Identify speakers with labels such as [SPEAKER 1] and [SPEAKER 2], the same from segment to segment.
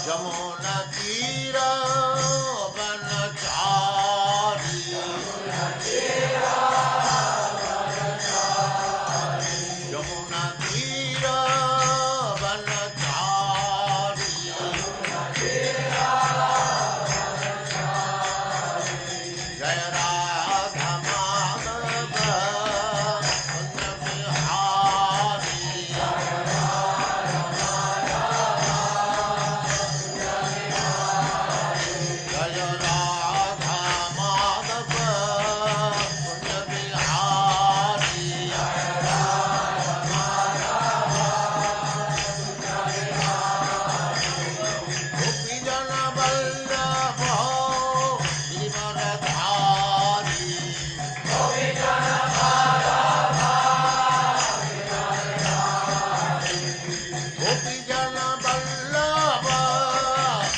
[SPEAKER 1] जमुना तीरा वनचारी जमुना तीरा वनचारी जय राधा माधव कुंज बिहारी जय राधा माधव कुंज बिहारी गोपी जन वल्लभ गिरिवरधारी गोपी जन वल्लभ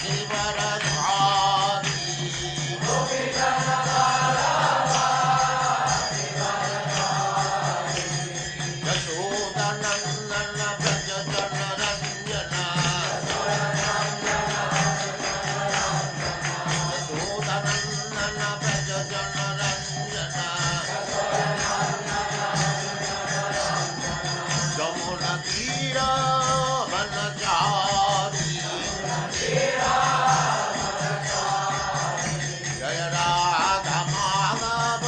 [SPEAKER 1] गिरिवरधारी यशोदनंदन व्रज जन रंजना यशोदनंदन व्रज जन रंजना जमुना तीरा वनचारी जय राधा माधव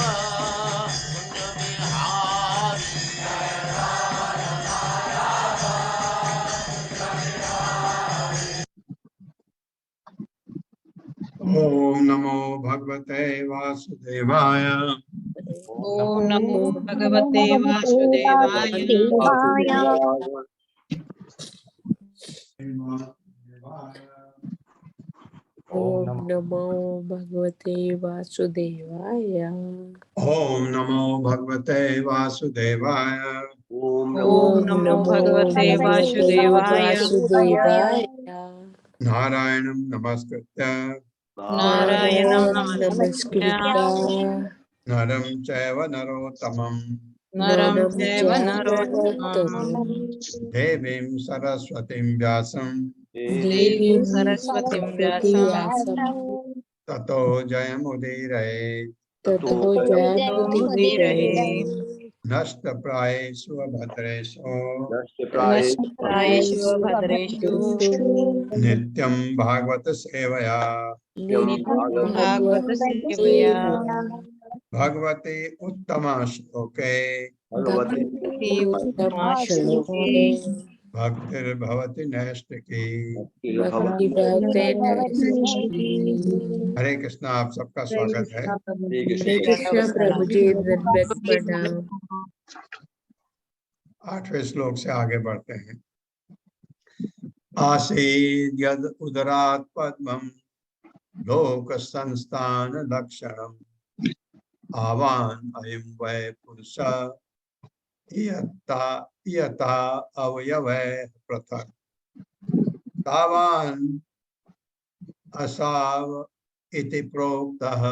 [SPEAKER 1] कुंज बिहारी
[SPEAKER 2] ओम नमो भगवते वासुदेवाय।
[SPEAKER 3] ओम नमो भगवते वासुदेवाय।
[SPEAKER 4] ओम नमो भगवते वासुदेवाय।
[SPEAKER 2] ओम नमो भगवते वासुदेवाय।
[SPEAKER 3] ओम नमो भगवते वासुदेवाय।
[SPEAKER 2] नारायणं नमस्कृत्य
[SPEAKER 3] नारायणं नमस्कृत्य
[SPEAKER 2] नरं चैव नरोत्तमं
[SPEAKER 3] नरं चैव नरोत्तमं
[SPEAKER 2] देवीं सरस्वतीं व्यासं
[SPEAKER 3] देवीं सरस्वतीं व्यासं
[SPEAKER 2] ततो जयमुदीरये। नष्टप्रायेषु भद्रेषु
[SPEAKER 3] नष्टप्रायेषु भद्रेषु
[SPEAKER 2] नित्यं भागवत सेवया
[SPEAKER 3] भागवत सेवया
[SPEAKER 2] भगवते उत्तम श्लोके
[SPEAKER 3] भगवती उत्तमा श्लोके
[SPEAKER 2] भक्तिर्भवति नैष्ठिकी। हरे कृष्णा। आप सबका स्वागत है।
[SPEAKER 4] प्रभु जी दंडवत प्रणाम।
[SPEAKER 2] 8वें श्लोक से आगे बढ़ते हैं। आसीद् यद् उदरात् पद्मं लोक संस्थान लक्षणम् आवान् अयं वै पुरुषः यथा अवयवै पृथक् तावान् असाव इति प्रोक्तः।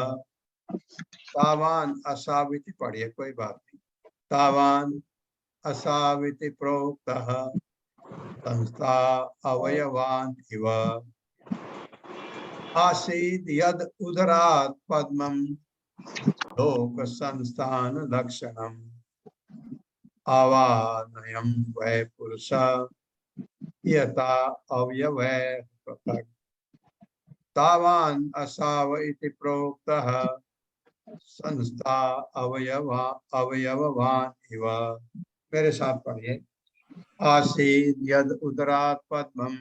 [SPEAKER 2] तावान् असाव इति पढ़िए, कोई बात नहीं। तावान् असाव इति प्रोक्तः संस्था अवयवान् इव। आसीद् यद् उदरात् पद्मं लोक संस्थान लक्षणम् आवानयं वै पुरुषः यथा अवयवै पृथक् तावान् असाव इति प्रोक्तः संस्था अवयववान् इव। मेरे साथ पढ़िए। आसीद् यद् उदरात् पद्मं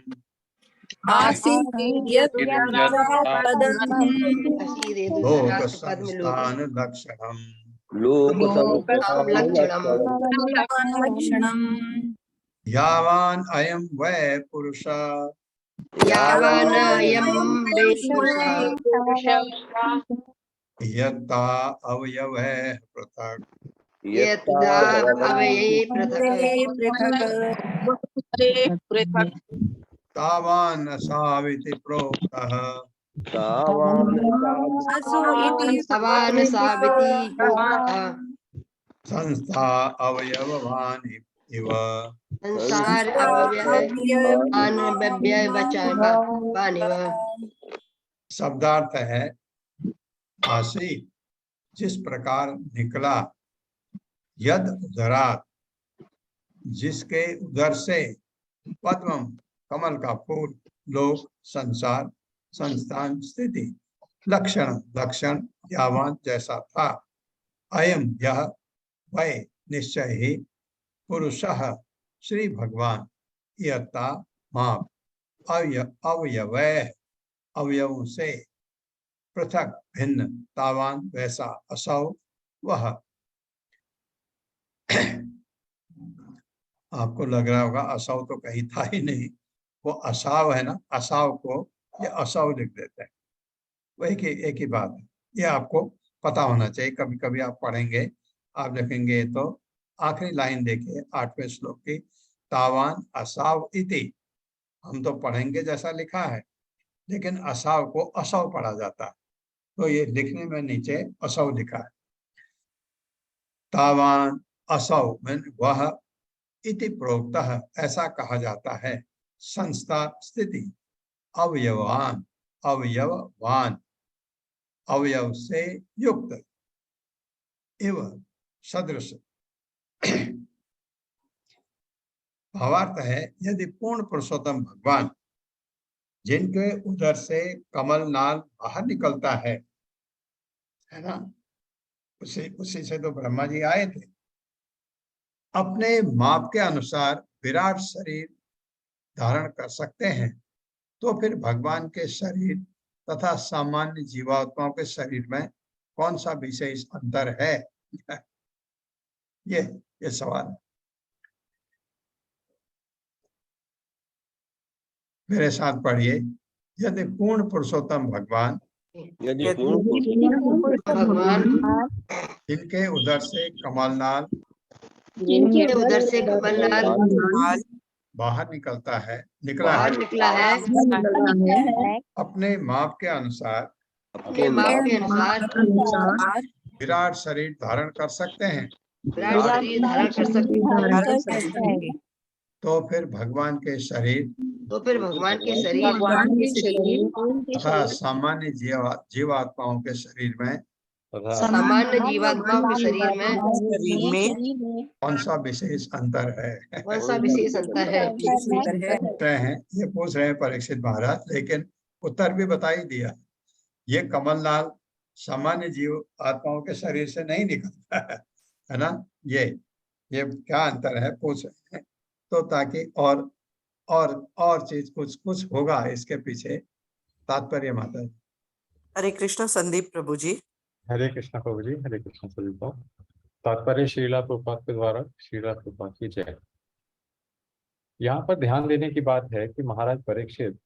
[SPEAKER 2] लोक संस्थान लक्षणम् यावान् अयं वै पुरुषः यथा अवयवै पृथक् तावान् असाविति प्रोक्तः संस्था अवयववान् इव
[SPEAKER 5] संसार अव्यय बचानिव।
[SPEAKER 2] शब्दार्थ है आसी, जिस प्रकार निकला, यद उदरात, जिसके उदर से, पद्मम, कमल का फूल, लोक, संसार, संस्थान, स्थिति, लक्षण, लक्षण, यावान, जैसा था, अयम, यह, वै, निश्चय ही, पुरुषः, श्री भगवान, यता, माप, अवयवैः, अवयवों से, पृथक, भिन्न, तावान, वैसा, असौ, वह। आपको लग रहा होगा असौ तो कहीं था ही नहीं, वो असाव है ना, असाव को ये असौ लिख देते हैं, वो एक ही बात है। ये आपको पता होना चाहिए, कभी कभी आप पढ़ेंगे, आप लिखेंगे तो आखिरी लाइन देखिए 8वें श्लोक की, तावान असाव इति। हम तो पढ़ेंगे जैसा लिखा है, लेकिन असाव को असौ पढ़ा जाता है, तो ये लिखने में नीचे असौ लिखा है। तावान असौ में वह, इति प्रोक्तः, ऐसा कहा जाता है, संस्था, स्थिति, अवयवान, अवयववान, अवयव से युक्त, इव, सदृश। भावार्थ है, यदि पूर्ण पुरुषोत्तम भगवान, जिनके उदर से कमल नाल बाहर निकलता है ना, उसी से तो ब्रह्मा जी आए थे, अपने माप के अनुसार विराट शरीर धारण कर सकते हैं, तो फिर भगवान के शरीर तथा सामान्य जीवात्माओं के शरीर में कौन सा विशेष अंतर है? ये सवाल है। मेरे साथ पढ़िए, यदि पूर्ण पुरुषोत्तम भगवान,
[SPEAKER 5] यदि पूर्ण भगवान
[SPEAKER 2] जिनके उदर से कमलनाल
[SPEAKER 5] जिनके उधर से कमलनाल
[SPEAKER 2] बाहर निकलता है, निकला है,
[SPEAKER 5] बाहर निकला है,
[SPEAKER 2] अपने माप के अनुसार
[SPEAKER 5] अपने माप के अनुसार
[SPEAKER 2] विराट शरीर धारण कर सकते हैं,
[SPEAKER 5] विराट शरीर धारण कर सकते हैं,
[SPEAKER 2] तो फिर भगवान के शरीर
[SPEAKER 5] तो फिर भगवान के शरीर
[SPEAKER 2] तथा सामान्य जीवात्माओं के शरीर में
[SPEAKER 5] सामान्य जीवात्माओं के शरीर में
[SPEAKER 2] कौन सा विशेष अंतर है?
[SPEAKER 5] कौन सा विशेष अंतर है?
[SPEAKER 2] ये पूछ रहे हैं परीक्षित महाराज, लेकिन उत्तर भी बता ही दिया। ये कमलनाल सामान्य जीव आत्माओं के शरीर से नहीं निकलता है ना। ये क्या अंतर है पूछ रहे हैं, तो ताकि और चीज कुछ होगा इसके पीछे तात्पर्य। माता जी
[SPEAKER 6] हरे कृष्ण। संदीप प्रभु जी।
[SPEAKER 7] हरे कृष्ण प्रभु जी, हरे कृष्ण सभी को। तात्पर्य श्रीला प्रभुपाद के द्वारा, श्रीला प्रभुपाद की जय। यहाँ पर ध्यान देने की बात है कि महाराज परीक्षित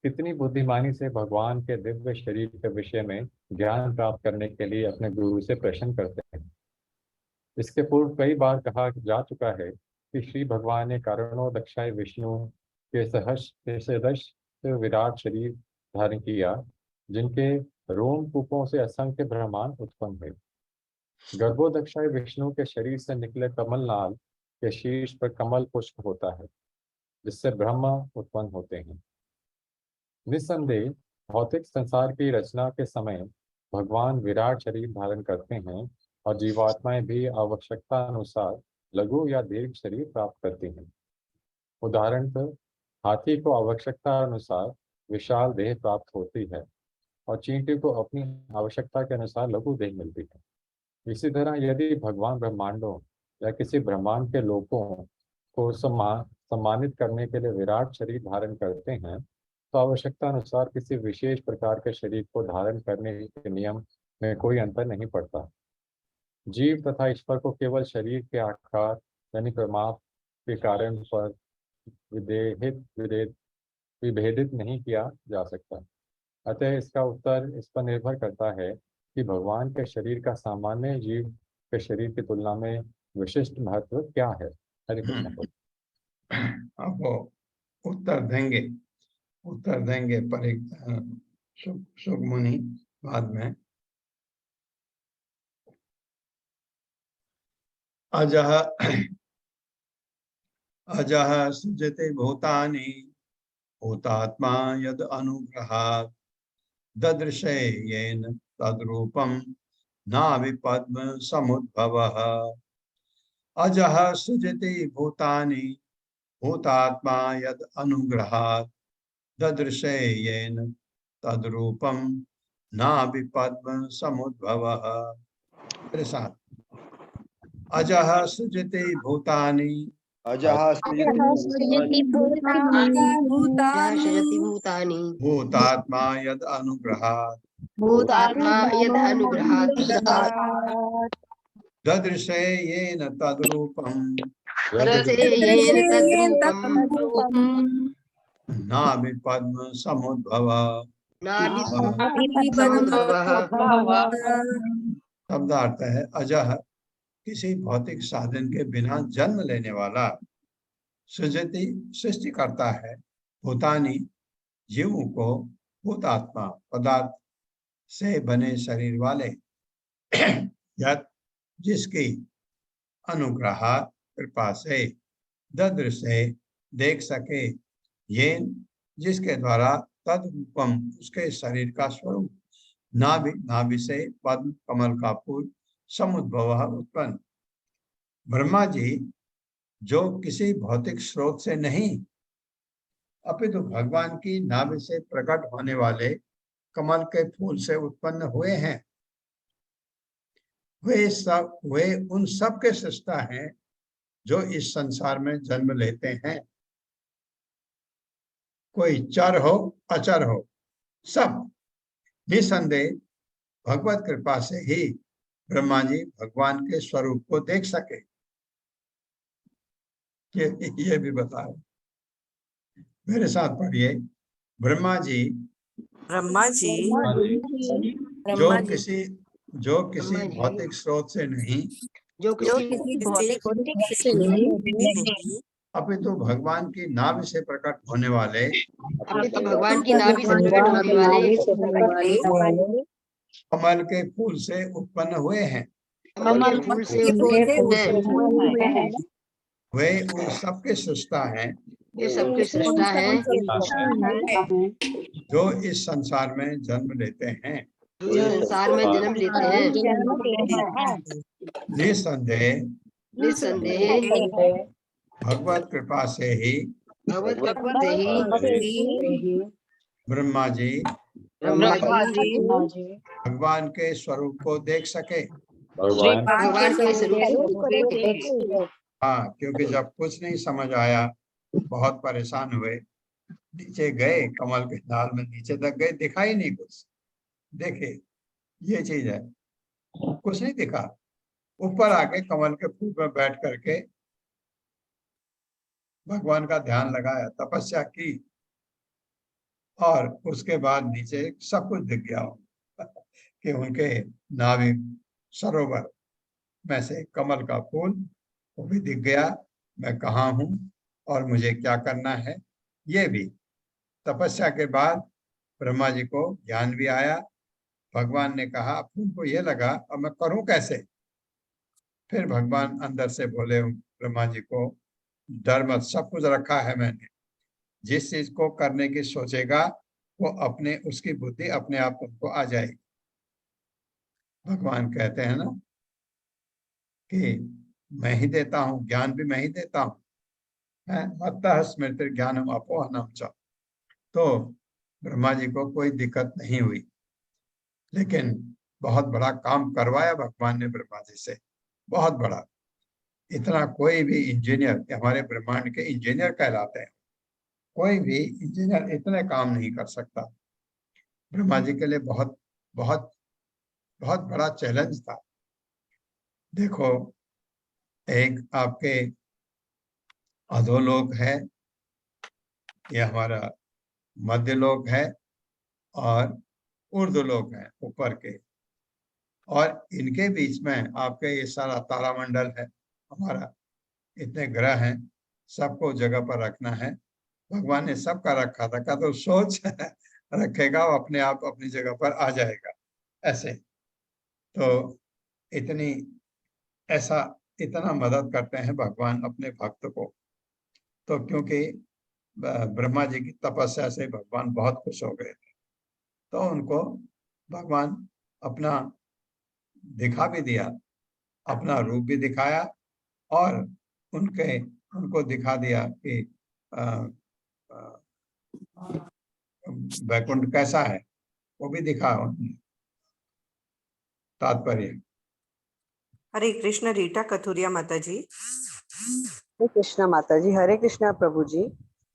[SPEAKER 7] कितनी बुद्धिमानी से भगवान के दिव्य शरीर के विषय में ज्ञान प्राप्त करने के लिए अपने गुरु से प्रश्न करते हैं। इसके पूर्व कई बार कहा जा चुका है कि श्री भगवान ने कारणोदक्षाय विष्णु के सदृश विराट शरीर धारण किया, जिनके रोम कूपों से असंख्य ब्रह्मांड उत्पन्न हुए। गर्भोदक्षाय विष्णु के शरीर से निकले कमलनाल के शीर्ष पर कमल पुष्प होता है, जिससे ब्रह्मा उत्पन्न होते हैं। निस्संदेह भौतिक संसार की रचना के समय भगवान विराट शरीर धारण करते हैं और जीवात्माएं भी आवश्यकता अनुसार लघु या दीर्घ शरीर प्राप्त करती हैं। उदाहरणतः हाथी को आवश्यकता अनुसार विशाल देह प्राप्त होती है और चींटी को अपनी आवश्यकता के अनुसार लघु देह मिलती है। इसी तरह यदि भगवान ब्रह्मांडों या किसी ब्रह्मांड के लोगों को सम्मानित करने के लिए विराट शरीर धारण करते हैं, तो आवश्यकता अनुसार किसी विशेष प्रकार के शरीर को धारण करने के नियम में कोई अंतर नहीं पड़ता। जीव तथा ईश्वर को केवल शरीर के आकार यानी प्रमाप के कारण पर विभेदित नहीं किया जा सकता। अतः इसका उत्तर इस पर निर्भर करता है कि भगवान के शरीर का सामान्य जीव के शरीर की तुलना में विशिष्ट महत्व क्या है। हरे कृष्ण।
[SPEAKER 2] अब वो उत्तर देंगे शुक मुनि बाद में। अजह अजः सृजते भूतानि भूतात्मा यद अनुग्रहात् ददृशे येन तद्रूपं नाविपद्म समुद्भवः। अजः सृजति भूतानि भूतात्मा यद अनुग्रहात् ददृशे येन तद्रूपं नाविपद्म समुद्भवः। मेरे साथ, अजः सृजति भूतानि
[SPEAKER 8] अजः
[SPEAKER 5] सृजति भूतानि
[SPEAKER 2] भूतात्मा यद अनुग्रहात्
[SPEAKER 5] भूतात्मा यद् अनुग्रहात्
[SPEAKER 2] ददृशे येन तद्रूपं
[SPEAKER 5] ददृशे येन तद्रूपं
[SPEAKER 2] नाभिपद्म समुद्भवः।
[SPEAKER 5] नाभिपद्मसमुद्भवः।
[SPEAKER 2] शब्दार्थ है अजह, किसी भौतिक साधन के बिना जन्म लेने वाला, सृजति सृष्टि करता है, भूतानि जीवों को, भूतात्मा पदार्थ से बने शरीर वाले, यत् जिसकी अनुग्रह कृपा से, ददृशे देख सके, ये जिसके द्वारा तद रूपम उसके शरीर का स्वरूप, नाभि नाभि से पद्म कमल का फूल समुद्भव उत्पन्न। ब्रह्मा जी जो किसी भौतिक स्रोत से नहीं अपितु भगवान की नाभि से प्रकट होने वाले कमल के फूल से उत्पन्न हुए हैं, वे उन सब के सृष्टा हैं जो इस संसार में जन्म लेते हैं। कोई चर हो अचर हो, सब निसंदेह भगवत कृपा से ही ब्रह्मा जी भगवान के स्वरूप को देख सके। ये भी बताओ, मेरे साथ पढ़िए। ब्रह्मा जी जो किसी भौतिक स्रोत से नहीं
[SPEAKER 5] जो किसी भौतिक से नहीं
[SPEAKER 2] अपितु भगवान की नाभि से प्रकट होने वाले,
[SPEAKER 5] अपितु भगवान की नाभि से प्रकट होने वाले
[SPEAKER 2] कमल के फूल से उत्पन्न हुए हैं।
[SPEAKER 5] कमल के फूल से उत्पन्न हैं।
[SPEAKER 2] वे उन सबके सृष्टा हैं
[SPEAKER 5] ये सबके सृष्टा हैं
[SPEAKER 2] जो इस संसार में जन्म लेते हैं।
[SPEAKER 5] जो इस संसार में जन्म लेते हैं।
[SPEAKER 2] निसंदेह भगवत कृपा से ही ब्रह्मा जी भगवान के स्वरूप को देख सके।
[SPEAKER 5] भगवान के स्वरूप को
[SPEAKER 2] हाँ, क्योंकि जब कुछ नहीं समझ आया, बहुत परेशान हुए, नीचे गए, कमल के डाल में नीचे तक गए, दिखाई नहीं कुछ। देखे ये चीज है, कुछ नहीं दिखा। ऊपर आके कमल के फूल में बैठ करके भगवान का ध्यान लगाया, तपस्या की, और उसके बाद नीचे सब कुछ दिख गया कि उनके नाभि सरोवर में से कमल का फूल वो भी दिख गया। मैं कहाँ हूँ और मुझे क्या करना है, ये भी। तपस्या के बाद ब्रह्मा जी को ज्ञान भी आया। भगवान ने कहा तुमको ये लगा, अब मैं करूं कैसे। फिर भगवान अंदर से बोले ब्रह्मा जी को, डर मत, सब कुछ रखा है मैंने। जिस चीज को करने की सोचेगा वो अपने, उसकी बुद्धि अपने आप तुमको आ जाएगी। भगवान कहते हैं ना कि मैं ही देता हूँ, ज्ञान भी मैं ही देता हूँ, मत्तः स्मृति ज्ञानम अपोहनम च। तो ब्रह्मा जी को कोई दिक्कत नहीं हुई, लेकिन बहुत बड़ा काम करवाया भगवान ने ब्रह्मा जी से, बहुत बड़ा। इतना कोई भी इंजीनियर, हमारे ब्रह्मांड के इंजीनियर कहलाते हैं, कोई भी इंजीनियर इतने काम नहीं कर सकता। ब्रह्मा जी के लिए बहुत बहुत बहुत बड़ा चैलेंज था। देखो, एक आपके अधोलोक है, ये हमारा मध्य लोक है, और ऊर्ध्वलोक है ऊपर के, और इनके बीच में आपके ये सारा तारामंडल है हमारा, इतने ग्रह हैं, सबको जगह पर रखना है। भगवान ने सबका रखा था, का तो सोच रखेगा वो अपने आप अपनी जगह पर आ जाएगा। ऐसे तो इतनी ऐसा इतना मदद करते हैं भगवान अपने भक्त को। तो क्योंकि ब्रह्मा जी की तपस्या से भगवान बहुत खुश हो गए थे, तो उनको भगवान अपना दिखा भी दिया, अपना रूप भी दिखाया और उनको दिखा दिया कि अ, अ, वैकुंठ कैसा है, वो भी दिखा उन्होंने। तात्पर्य
[SPEAKER 6] हरे कृष्ण। रीटा कथुरिया माता जी।
[SPEAKER 8] हरे कृष्णा माता जी, हरे कृष्णा प्रभु जी।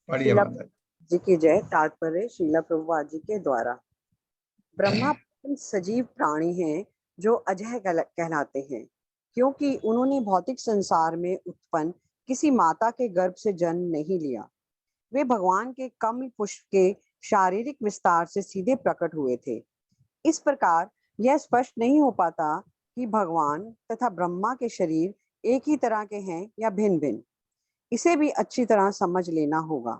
[SPEAKER 2] पढ़िए
[SPEAKER 8] शीला
[SPEAKER 2] माता
[SPEAKER 8] जी की जय। तात्पर्य शीला प्रभुपाद जी के द्वारा। ब्रह्मा सजीव प्राणी हैं जो अजय कहलाते हैं, क्योंकि उन्होंने भौतिक संसार में उत्पन्न किसी माता के गर्भ से जन्म नहीं लिया। वे भगवान के कमल पुष्प के शारीरिक विस्तार से सीधे प्रकट हुए थे। इस प्रकार यह स्पष्ट नहीं हो पाता कि भगवान तथा ब्रह्मा के शरीर एक ही तरह के हैं या भिन्न भिन्न। इसे भी अच्छी तरह समझ लेना होगा।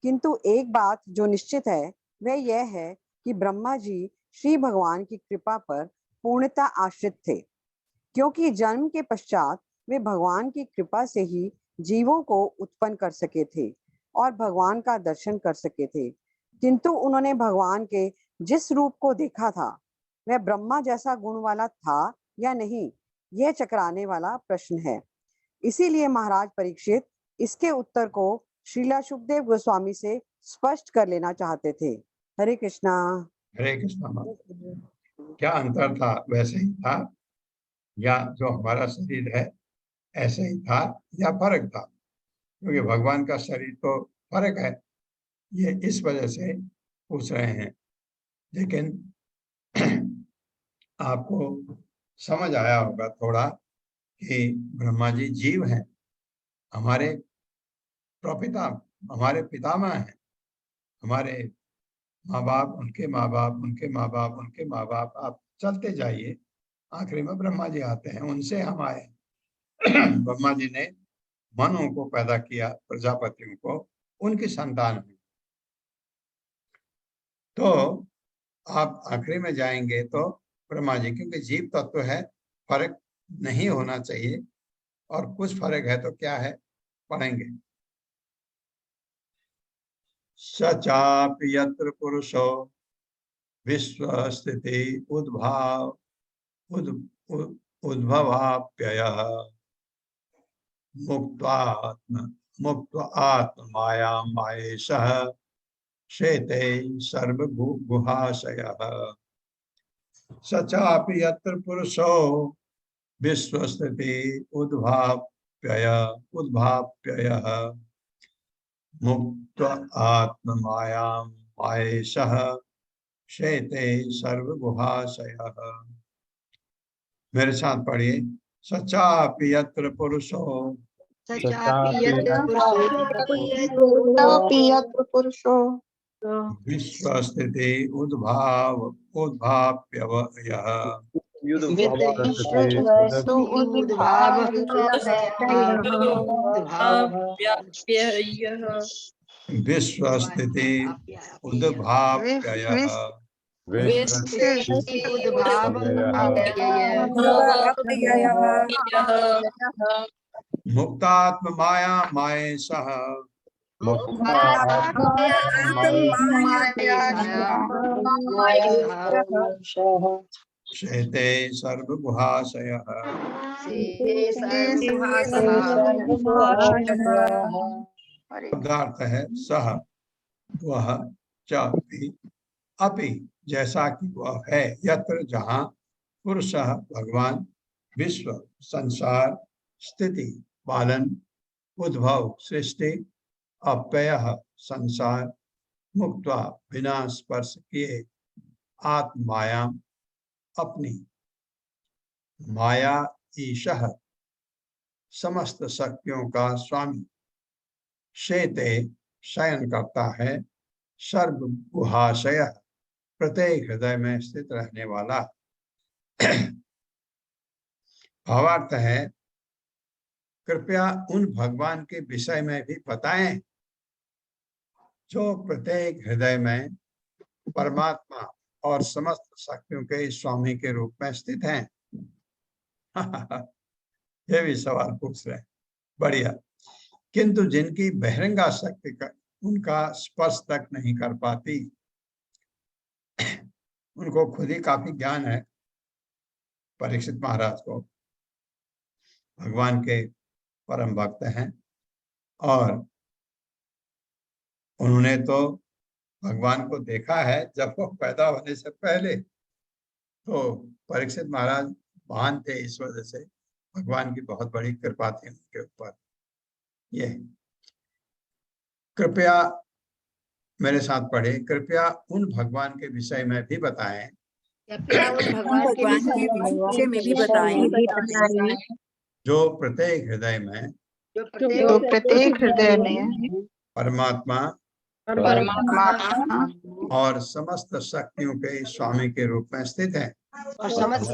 [SPEAKER 8] किंतु एक बात जो निश्चित है वह यह है कि ब्रह्मा जी श्री भगवान की कृपा पर पूर्णतः आश्रित थे, क्योंकि जन्म के पश्चात वे भगवान की कृपा से ही जीवों को उत्पन्न कर सके थे और भगवान का दर्शन कर सके थे। किंतु उन्होंने भगवान के जिस रूप को देखा था वह ब्रह्मा जैसा गुण वाला था या नहीं, यह चकराने वाला प्रश्न है। इसीलिए महाराज परीक्षित इसके उत्तर को श्रीला सुखदेव गोस्वामी से स्पष्ट कर लेना चाहते थे। हरे कृष्णा।
[SPEAKER 2] हरे कृष्णा माता। क्या अंतर था? वैसे ही था या जो हमारा शरीर है ऐसे ही था या फर्क था? क्योंकि भगवान का शरीर तो फर्क है, ये इस वजह से पूछ रहे हैं। लेकिन आपको समझ आया होगा थोड़ा कि ब्रह्मा जी जीव हैं, हमारे प्रपिता, हमारे पितामह हैं, हमारे माँ बाप, उनके माँ बाप, उनके माँ बाप, उनके माँ बाप, आप चलते जाइए, आखिरी में ब्रह्मा जी आते हैं, उनसे हम आए। ब्रह्मा जी ने मनुओं को पैदा किया, प्रजापतियों को, उनकी संतान हुई। तो आप आखिरी में जाएंगे तो ब्रह्मा जी, क्योंकि जीव तत्व है, फर्क नहीं होना चाहिए, और कुछ फर्क है तो क्या है पढ़ेंगे। सचापि यत्र पुरुषो विश्व स्थिति उद्भवाप्ययः मुक्त आत्म मायां मायेशः शेते सर्वगुहाशयः। सचापि यत्र पुरुषो विश्वस्थिति उद्भाप्ययः मुक्त आत्म मायां मायेशः शेते सर्वगुहाशयः। मेरे साथ पढ़िए। सचापि यत्र पुरुषो
[SPEAKER 5] पुरुषो
[SPEAKER 2] विश्वस्थिति उद्भाप्ययः विश्वस्थिति उद्भाप्ययः मुक्तात्म माया मायेशः शेते सर्वगुहाशयः। शब्दार्थ है सह, वह, च अपि जैसा कि वह है, यत्र जहाँ, पुरुषः भगवान, विश्व संसार, स्थिति पालन, उद्भव सृष्टि, अप्ययः संसार, मुक्त्वा बिना स्पर्श किए, आत्मायां अपनी, माया ईशः समस्त शक्तियों का स्वामी, शेते शयन करता है, सर्व गुहाशय प्रत्येक हृदय में स्थित रहने वाला। भावार्थ है, कृपया उन भगवान के विषय में भी बताएं जो प्रत्येक हृदय में परमात्मा और समस्त शक्तियों के स्वामी के रूप में स्थित हैं। ये भी सवाल पूछ रहे हैं, बढ़िया। किंतु जिनकी बहिरंगा शक्ति का उनका स्पर्श तक नहीं कर पाती, उनको खुद ही काफी ज्ञान है परीक्षित महाराज को, भगवान के परम भक्त हैं और उन्होंने तो भगवान को देखा है जब वो पैदा होने से पहले। तो परीक्षित महाराज महान थे, इस वजह से भगवान की बहुत बड़ी कृपा थी उनके ऊपर। ये कृपया मेरे साथ पढ़े, कृपया उन भगवान के विषय में भी बताएं
[SPEAKER 5] कृपया उन भगवान के विषय में भी बताएं
[SPEAKER 2] जो प्रत्येक हृदय में
[SPEAKER 5] जो प्रत्येक हृदय में
[SPEAKER 2] परमात्मा
[SPEAKER 5] परमात्मा
[SPEAKER 2] और समस्त शक्तियों के स्वामी के रूप में स्थित है।
[SPEAKER 5] और समस्त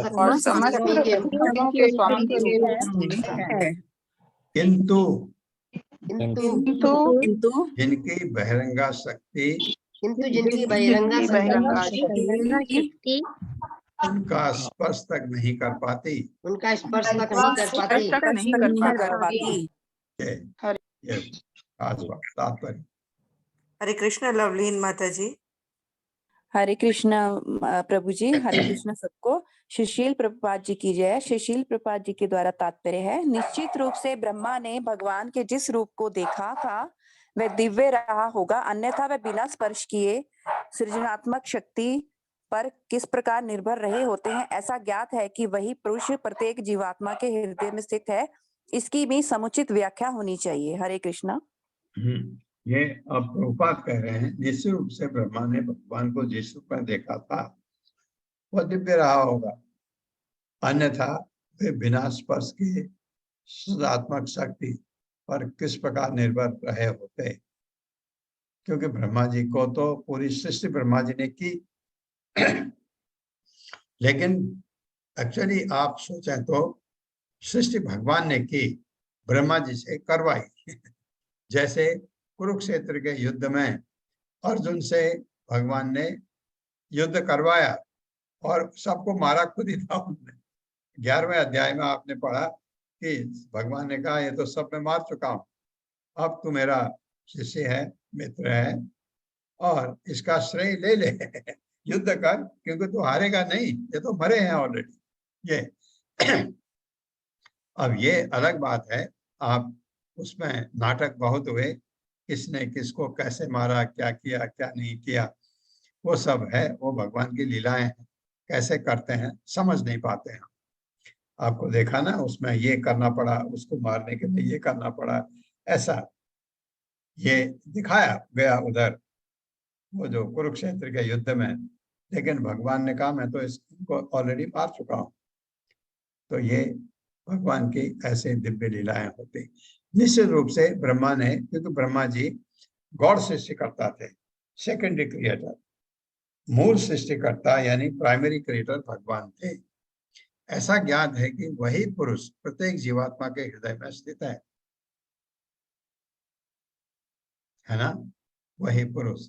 [SPEAKER 5] शक्ति के स्वामी के रूप में है।
[SPEAKER 2] किंतु
[SPEAKER 5] किंतु
[SPEAKER 2] जिनकी बहिरंगा शक्ति
[SPEAKER 5] जिनकी बहिरंगा शक्ति
[SPEAKER 2] उनका स्पर्श तक नहीं कर पाती,
[SPEAKER 5] उनका स्पर्श तक नहीं कर पाती।
[SPEAKER 2] ये खास बात, तात्पर्य।
[SPEAKER 6] हरे कृष्ण लवलीन माता जी।
[SPEAKER 9] हरे कृष्ण प्रभु जी, हरे कृष्ण सबको। सुशील प्रभुपाद जी की जय। सुशील प्रभुपाद जी के द्वारा तात्पर्य है, निश्चित रूप से ब्रह्मा ने भगवान के जिस रूप को देखा था वह दिव्य रहा होगा, अन्यथा वह बिना स्पर्श किए सृजनात्मक शक्ति पर किस प्रकार निर्भर रहे होते हैं। ऐसा ज्ञात है कि वही पुरुष प्रत्येक जीवात्मा के हृदय में स्थित है। इसकी भी समुचित व्याख्या होनी चाहिए। हरे कृष्णा।
[SPEAKER 2] ये अब प्रभुपाद कह रहे हैं, निश्चित रूप से ब्रह्मा ने भगवान को जिस रूप में देखा था वह दिव्य रहा होगा, अन्यथा वे बिना स्पर्श के सदात्मक शक्ति पर किस प्रकार निर्भर रहे होते। क्योंकि ब्रह्मा जी को तो पूरी सृष्टि ब्रह्मा जी ने की, लेकिन एक्चुअली आप सोचें तो सृष्टि भगवान ने की, ब्रह्मा जी से करवाई। जैसे कुरुक्षेत्र के युद्ध में अर्जुन से भगवान ने युद्ध करवाया और सबको मारा खुद ही था उन्होंने। 11वें अध्याय में आपने पढ़ा कि भगवान ने कहा, ये तो सब मैं मार चुका हूं, अब तू मेरा शिष्य है, मित्र है और इसका श्रेय ले ले, युद्ध कर, क्योंकि तू हारेगा नहीं, ये तो मरे हैं ऑलरेडी। ये अब ये अलग बात है, आप उसमें नाटक बहुत हुए, किसने किसको कैसे मारा, क्या किया क्या नहीं किया, वो सब है, वो भगवान की लीलाएं हैं, कैसे करते हैं समझ नहीं पाते हैं। आपको देखा ना, उसमें ये करना पड़ा, उसको मारने के लिए ये करना पड़ा, ऐसा ये दिखाया गया उधर वो जो कुरुक्षेत्र के युद्ध में। लेकिन भगवान ने कहा मैं तो इसको ऑलरेडी मार चुका हूं। तो ये भगवान की ऐसे दिव्य लीलाएं होती। निश्चित रूप से ब्रह्मा ने, क्योंकि ब्रह्मा जी गॉड सृष्टिकर्ता थे, सेकेंडरी क्रिएटर, मूल सृष्टिकर्ता यानी प्राइमरी क्रिएटर भगवान थे। ऐसा ज्ञात है कि वही पुरुष प्रत्येक जीवात्मा के हृदय में स्थित है ना, वही पुरुष।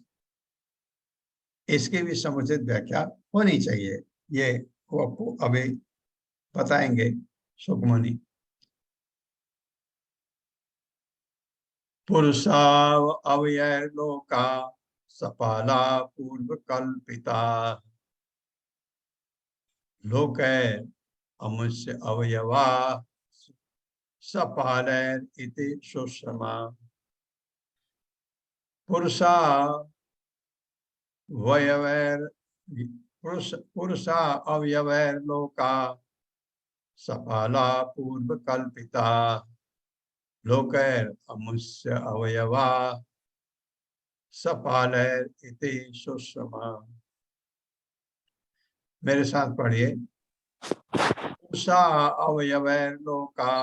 [SPEAKER 2] इसकी भी समुचित व्याख्या होनी चाहिए, ये वो अभी बताएंगे सुखमुनि। पुरुषाव अवयर्लोका सपाला पूर्व कल्पिता लोकै अमुष्य अवयवा सपालैर इति सुषमा। पुरुषा वयवैर पुरुषा अवयवैर्लोका सपाला पूर्व कल्पिता लोकैर अमुष्य अवयवा सपालैर इति सुषमा। मेरे साथ पढ़िए, पुरुषा अवयवैर्लोका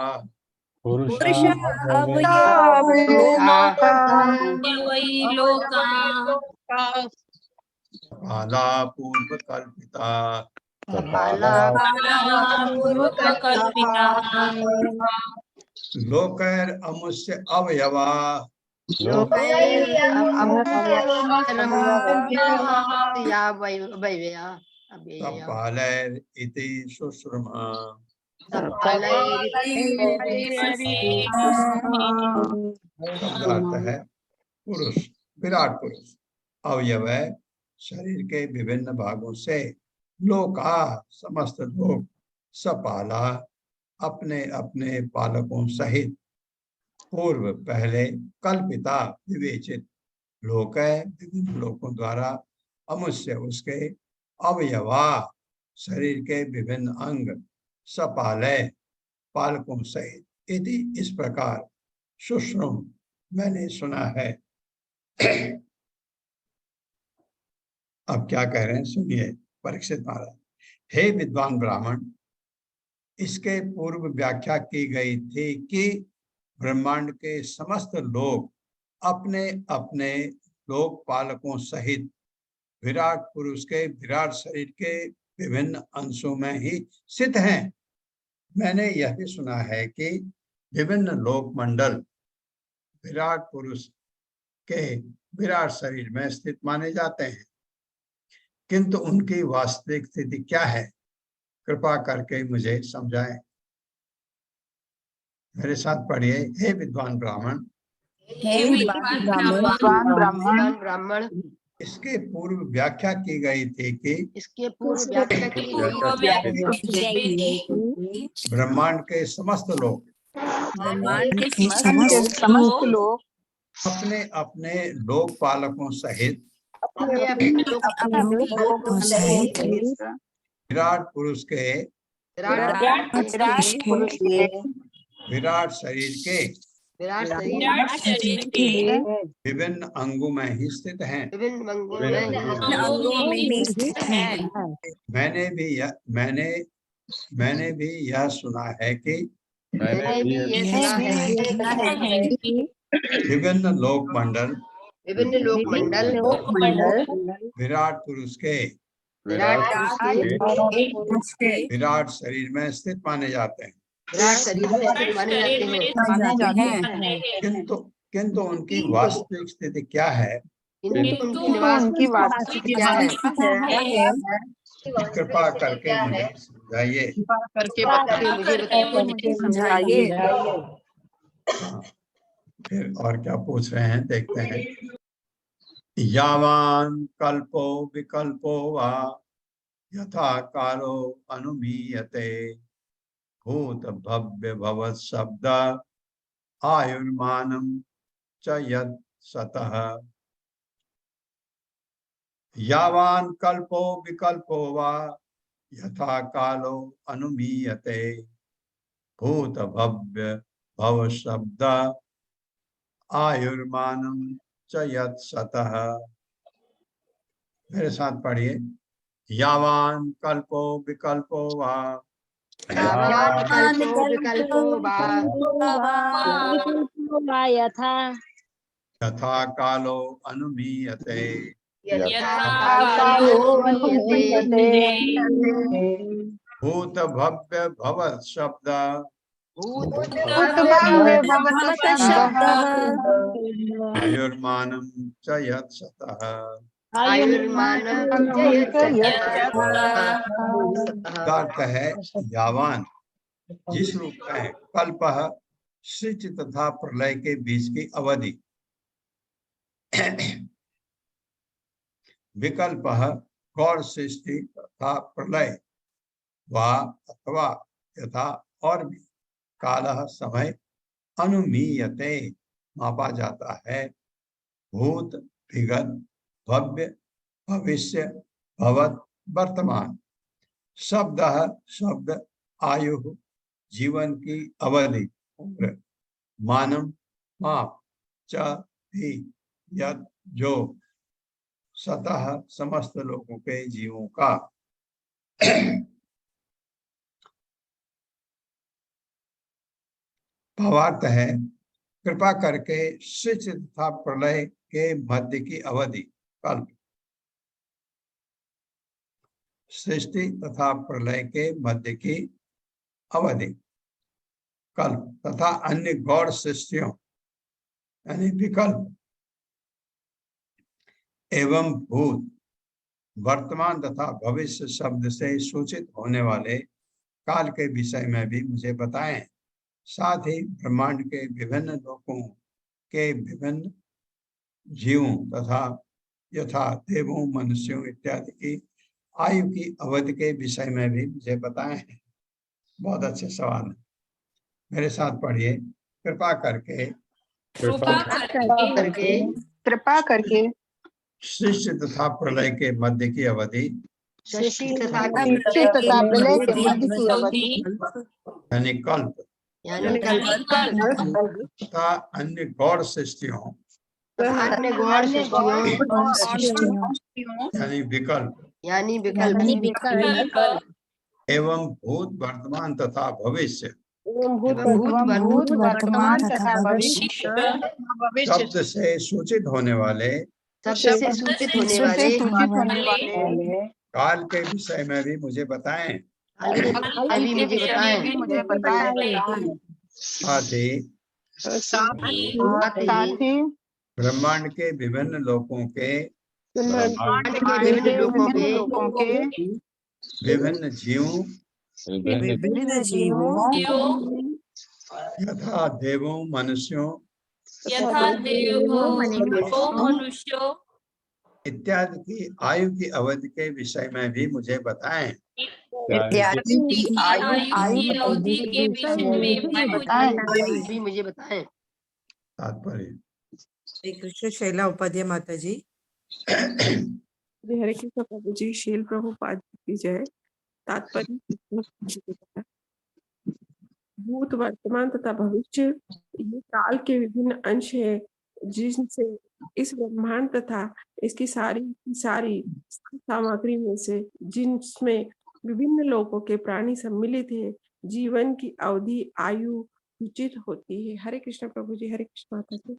[SPEAKER 2] सपाला पूर्व कल्पिता लोकैर अमुष्य अवयवा सपालैर इति सुषमा। शब्दार्थ है पुरुष, विराट पुरुष। अवयव है शरीर के विभिन्न भागों से लोका समस्त लोग, सपाला अपने अपने पालकों सहित, पूर्व पहले, कल्पिता विवेचित, लोक है विभिन्न लोकों द्वारा, अमुष्य उसके, अवयवा शरीर के विभिन्न अंग, सपालय पालकों सहित, यदि इस प्रकार सुश्रुम मैंने सुना है। अब क्या कह रहे हैं सुनिए परीक्षित महाराज। हे विद्वान ब्राह्मण, इसके पूर्व व्याख्या की गई थी कि ब्रह्मांड के समस्त लोग अपने अपने लोक पालकों सहित विराट पुरुष के विराट शरीर के विभिन्न अंशों में ही स्थित हैं। मैंने यह भी सुना है कि विभिन्न लोक मंडल विराट पुरुष के विराट शरीर में स्थित माने जाते हैं, किंतु उनकी वास्तविक स्थिति क्या है, कृपा करके मुझे समझाएं। मेरे साथ पढ़िए। हे विद्वान ब्राह्मण,
[SPEAKER 5] ब्राह्मण,
[SPEAKER 2] इसके पूर्व व्याख्या की गई थी कि
[SPEAKER 5] इसके पूर्व व्याख्या की गई
[SPEAKER 2] ब्रह्मांड के समस्त लोग
[SPEAKER 9] समस्त लोग
[SPEAKER 2] अपने अपने लोक पालकों सहित विराट पुरुष के विराट शरीर के विभिन्न अंगों में ही स्थित हैं। मैंने भी यह सुना है कि विभिन्न लोक मंडल विराट पुरुष के विराट शरीर में स्थित माने जाते हैं, किंतु उनकी वास्तविक स्थिति क्या है, कृपा करके मुझे समझाइए। फिर और क्या पूछ रहे हैं देखते हैं। यावान कल्पो विकल्पो वा यथा कालो अनुमीयते भूत भव्य भवत् शब्द आयुर्मानम च यत् सतः। यावान कल्पो विकल्पो वा यथा कालो अनुमीयते भूत भव्य भव शब्द आयुर्मानम च यत् सतः। मेरे साथ पढ़िए। यावान कल्पो विकल्पो वा यथा कालो अनुमीयते भूत भव्य भवत् शब्द आयुर्मानम च यत् सतः। अर्थ है यावान जिस रूप में कल्पः सृष्टि तथा प्रलय के बीच की अवधि, विकल्पः गौर सृष्टि तथा प्रलय, वा अथवा यथा और भी, कालः समय, अनुमीयते मापा जाता है, भूत विगत, भव्य भविष्य, भवत वर्तमान, शब्दः शब्द, आयु जीवन की अवधि, मानम माप, च भी यद जो, सतः समस्त लोगों के जीवों का। भावार्थ है कृपा करके सृष्टि तथा प्रलय के मध्य की अवधि कल्प, सृष्टि तथा प्रलय के मध्य की अवधि कल्प तथा अन्य गौड़ सृष्टियों यानी विकल्प एवं भूत वर्तमान तथा भविष्य शब्द से सूचित होने वाले काल के विषय में भी मुझे बताएं। साथ ही ब्रह्मांड के विभिन्न लोकों के विभिन्न जीवों तथा यथा देवों, मनुष्यों इत्यादि की आयु की अवधि के विषय में भी मुझे बताएं। बहुत अच्छे सवाल है, मेरे साथ पढ़िए। कृपा करके
[SPEAKER 5] कृपा करके
[SPEAKER 2] सृष्टि तथा प्रलय के मध्य की अवधि
[SPEAKER 5] सृष्टि तथा प्रलय के मध्य की अवधि
[SPEAKER 2] यानी कल्प
[SPEAKER 5] यानी कल्प
[SPEAKER 2] तथा अन्य गौड़ सृष्टियों
[SPEAKER 5] अन्य गौड़ सृष्टियों
[SPEAKER 2] यानी विकल्प
[SPEAKER 5] यानी विकल्प
[SPEAKER 2] एवं भूत, वर्तमान तथा भविष्य
[SPEAKER 5] भूत वर्तमान तथा भविष्य
[SPEAKER 2] शब्द से सूचित होने वाले
[SPEAKER 5] सबसे सूचित होने वाले
[SPEAKER 2] काल के विषय में भी मुझे बताएं।
[SPEAKER 5] अभी मुझे बताएं।
[SPEAKER 2] साथ ही ब्रह्मांड के विभिन्न लोकों के विभिन्न जीवों यथा देवों, मनुष्यों इत्यादि की आयु की अवधि के विषय में भी मुझे बताएं।
[SPEAKER 5] मुझे बताएं।
[SPEAKER 2] तात्पर्य
[SPEAKER 6] हरे कृष्ण। शैला उपाध्याय माता जी।
[SPEAKER 4] हरे कृष्ण प्रभु जी। शील प्रभुपाद की जय। तात्पर्य भूत, वर्तमान तथा भविष्य ये काल के विभिन्न अंश है जिनसे इस ब्रह्मांड तथा इसकी सारी सामग्री में से जिनमें विभिन्न लोगों के प्राणी सम्मिलित हैं, जीवन की अवधि आयु सूचित होती है। हरे कृष्ण प्रभु जी। हरे कृष्ण माता जी।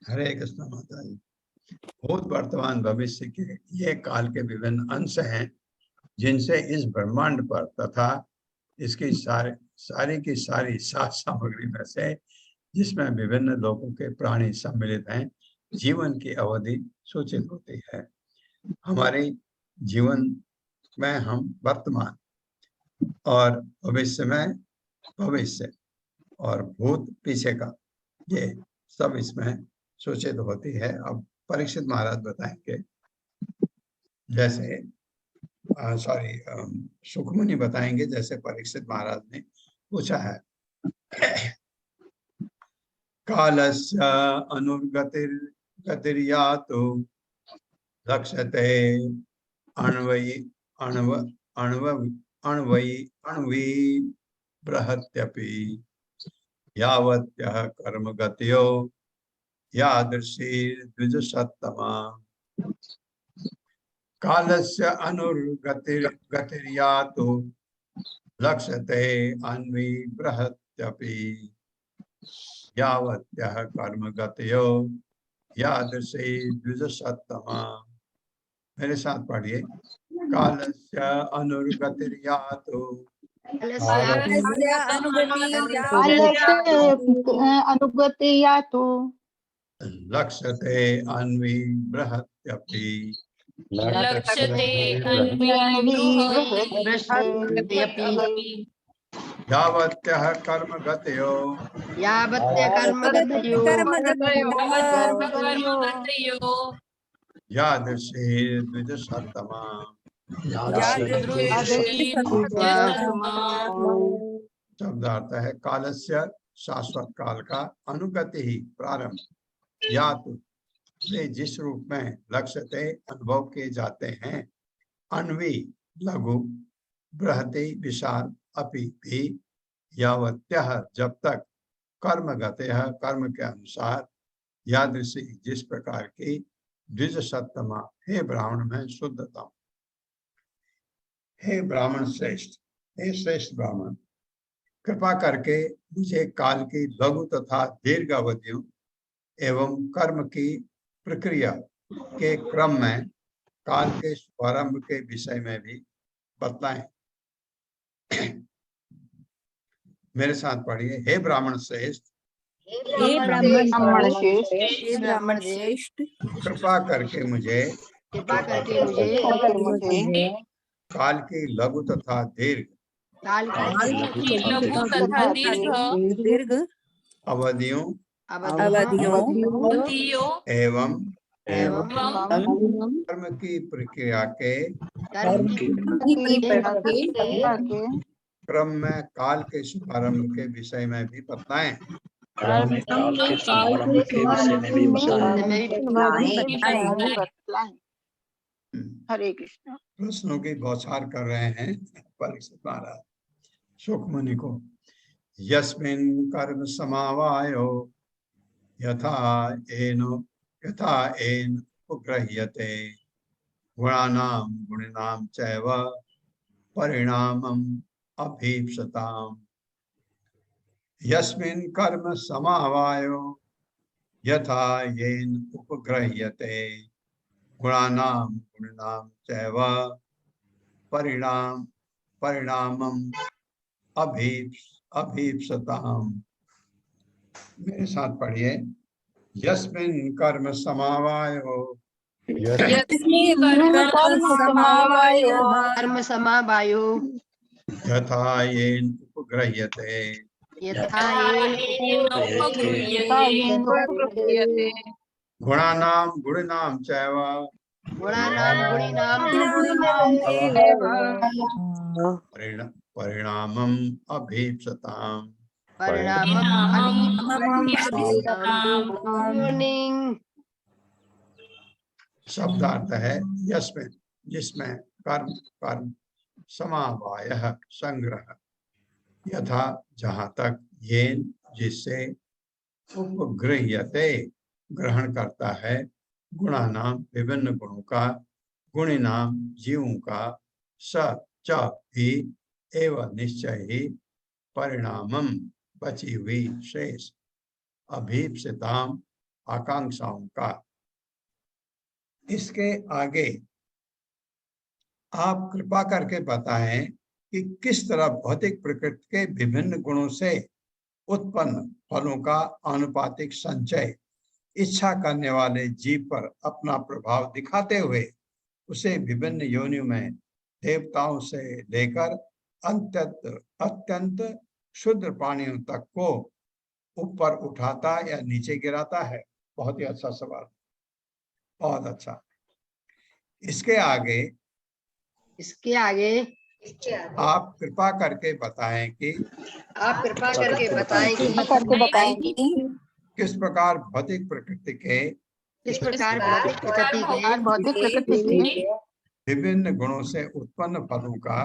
[SPEAKER 2] हरे कृष्ण माता जी। भूत, वर्तमान, भविष्य के ये काल के विभिन्न अंश हैं जिनसे इस ब्रह्मांड पर तथा इसकी सारी की सारी सात सामग्री में से जिसमें विभिन्न लोगों के प्राणी सम्मिलित हैं, जीवन की अवधि सूचित होती है। हमारे जीवन में हम वर्तमान और भविष्य में भविष्य और भूत पीछे का, ये सब इसमें सूचित होती है। अब परीक्षित महाराज बताएंगे। जैसे सुखमुनि बताएंगे जैसे परीक्षित महाराज ने पूछा है। कालस्य अनुर्गतिर्यातु लक्ष्यते अण्वयि बृहत्यपि यावत्यः कर्मगत्यो यादृशी द्विजसत्तमा। कालस्य अनुर्गतिर्यातु लक्ष्यते अन्वी बृहत्यपि यावत्यः कर्मगत्यो यादृशी द्विजसत्तमा। मेरे साथ पढ़िए। कालस्य अनुर्गतिर्यातु
[SPEAKER 5] अनुगतियातु
[SPEAKER 2] लक्ष्यते अन्वी बृहत्यपि यावत्यः कर्मगतयो यादृशी द्विजसत्तमा। शब्दार्थ है कालस्य शाश्वत काल का, अनुगति ही प्रारंभ, यातु वे जिस रूप में लक्ष्यते अनुभव किए जाते हैं, अन्वी लघु, बृहति विशाल, अपि भी, यावत्यः जब तक, कर्मगतः कर्म के अनुसार, यादृशी जिस प्रकार की, द्विज सत्तमा हे ब्राह्मण में शुद्धतम। हे ब्राह्मण श्रेष्ठ, हे श्रेष्ठ ब्राह्मण, कृपा करके मुझे काल की लघु तथा दीर्घ अवधियों एवं कर्म की प्रक्रिया के क्रम में काल के शुभारंभ के विषय में भी बतलाएं। मेरे साथ पढ़िए। हे ब्राह्मण श्रेष्ठ, कृपा करके मुझे काल की लघु तथा दीर्घ
[SPEAKER 5] काल की
[SPEAKER 3] लघु तथा दीर्घ
[SPEAKER 2] अवधियों
[SPEAKER 3] अवधियों
[SPEAKER 2] एवं
[SPEAKER 5] एवं
[SPEAKER 2] कर्म की प्रक्रिया के क्रम में काल के शुभारंभ के विषय में भी बताएं।
[SPEAKER 5] हरे कृष्ण।
[SPEAKER 2] प्रश्नों की बौछार कर रहे हैं परीक्षित महाराज सुखमुनि को। यस्मिन् कर्म समावायो यथा एन उपगृह्यते गुणानां गुणिनां चैव परिणामम् अभीप्सताम्। यस्मिन् कर्म समावायो यथा येन उपगृह्यते गुणानां गुणिनां चैव परिणामम् अभीप्सताम्। मेरे साथ पढ़िए। यस्मिन् कर्म समावायो
[SPEAKER 5] कर्म समावायो
[SPEAKER 2] यथा येन उपगृह्यते गुणानां गुणिनां चैव परिणामम् अभीप्सताम्। शब्दार्थ है यस्मिन् जिसमें कर्म समावायः संग्रह यथा जहाँ तक येन जिससे उपगृह्यते ग्रहण करता है गुणानाम विभिन्न गुणों का गुणिनाम जीवों का स च भी एवं निश्चय ही परिणामम बची हुई शेष अभीप्सिताम आकांक्षाओं का। इसके आगे आप कृपा करके बताएं कि किस तरह भौतिक प्रकृति के विभिन्न गुणों से उत्पन्न फलों का आनुपातिक संचय इच्छा करने वाले जीव पर अपना प्रभाव दिखाते हुए उसे विभिन्न योनियों में देवताओं से लेकर अत्यंत शुद्र प्राणियों तक को ऊपर उठाता या नीचे गिराता है। बहुत ही अच्छा सवाल, बहुत अच्छा। इसके आगे आप कृपा करके बताएं कि किस प्रकार भौतिक प्रकृति के विभिन्न गुणों से उत्पन्न फलों का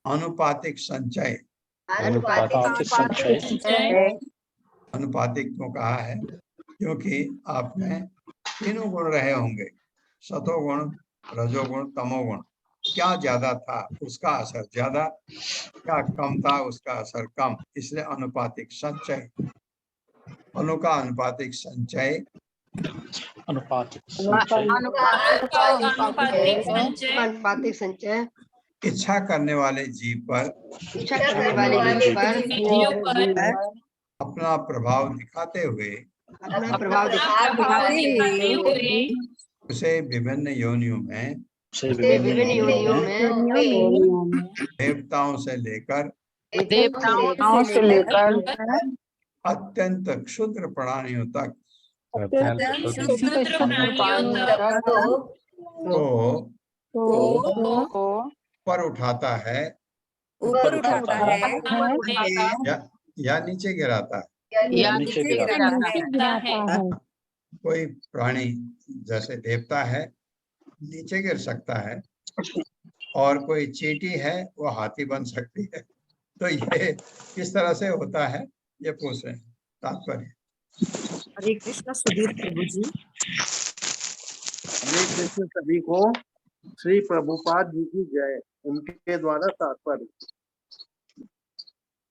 [SPEAKER 2] आनुपातिक संचय अनुपातिक क्यों कहा है? क्योंकि आप में तीनों गुण रहे होंगे, सतोगुण, रजोगुण, तमोगुण। क्या ज्यादा था उसका असर ज्यादा, क्या कम था उसका असर कम, इसलिए अनुपातिक संचय। फलों का अनुपातिक संचय इच्छा करने वाले जीव पर अपना प्रभाव दिखाते हुए उसे विभिन्न योनियों में देवताओं से लेकर अत्यंत क्षुद्र प्राणियों तक को ऊपर उठाता है या नीचे गिराता है। कोई प्राणी जैसे देवता है नीचे गिर सकता है और कोई चींटी है वो हाथी बन सकती है। तो ये किस तरह से होता है ये पूछ रहे हैं तात्पर्य।
[SPEAKER 6] हरे कृष्ण सुधीर प्रभु जी।
[SPEAKER 10] हरे कृष्ण सभी को। श्री प्रभुपाद जी की जय। उनके द्वारा तात्पर्य।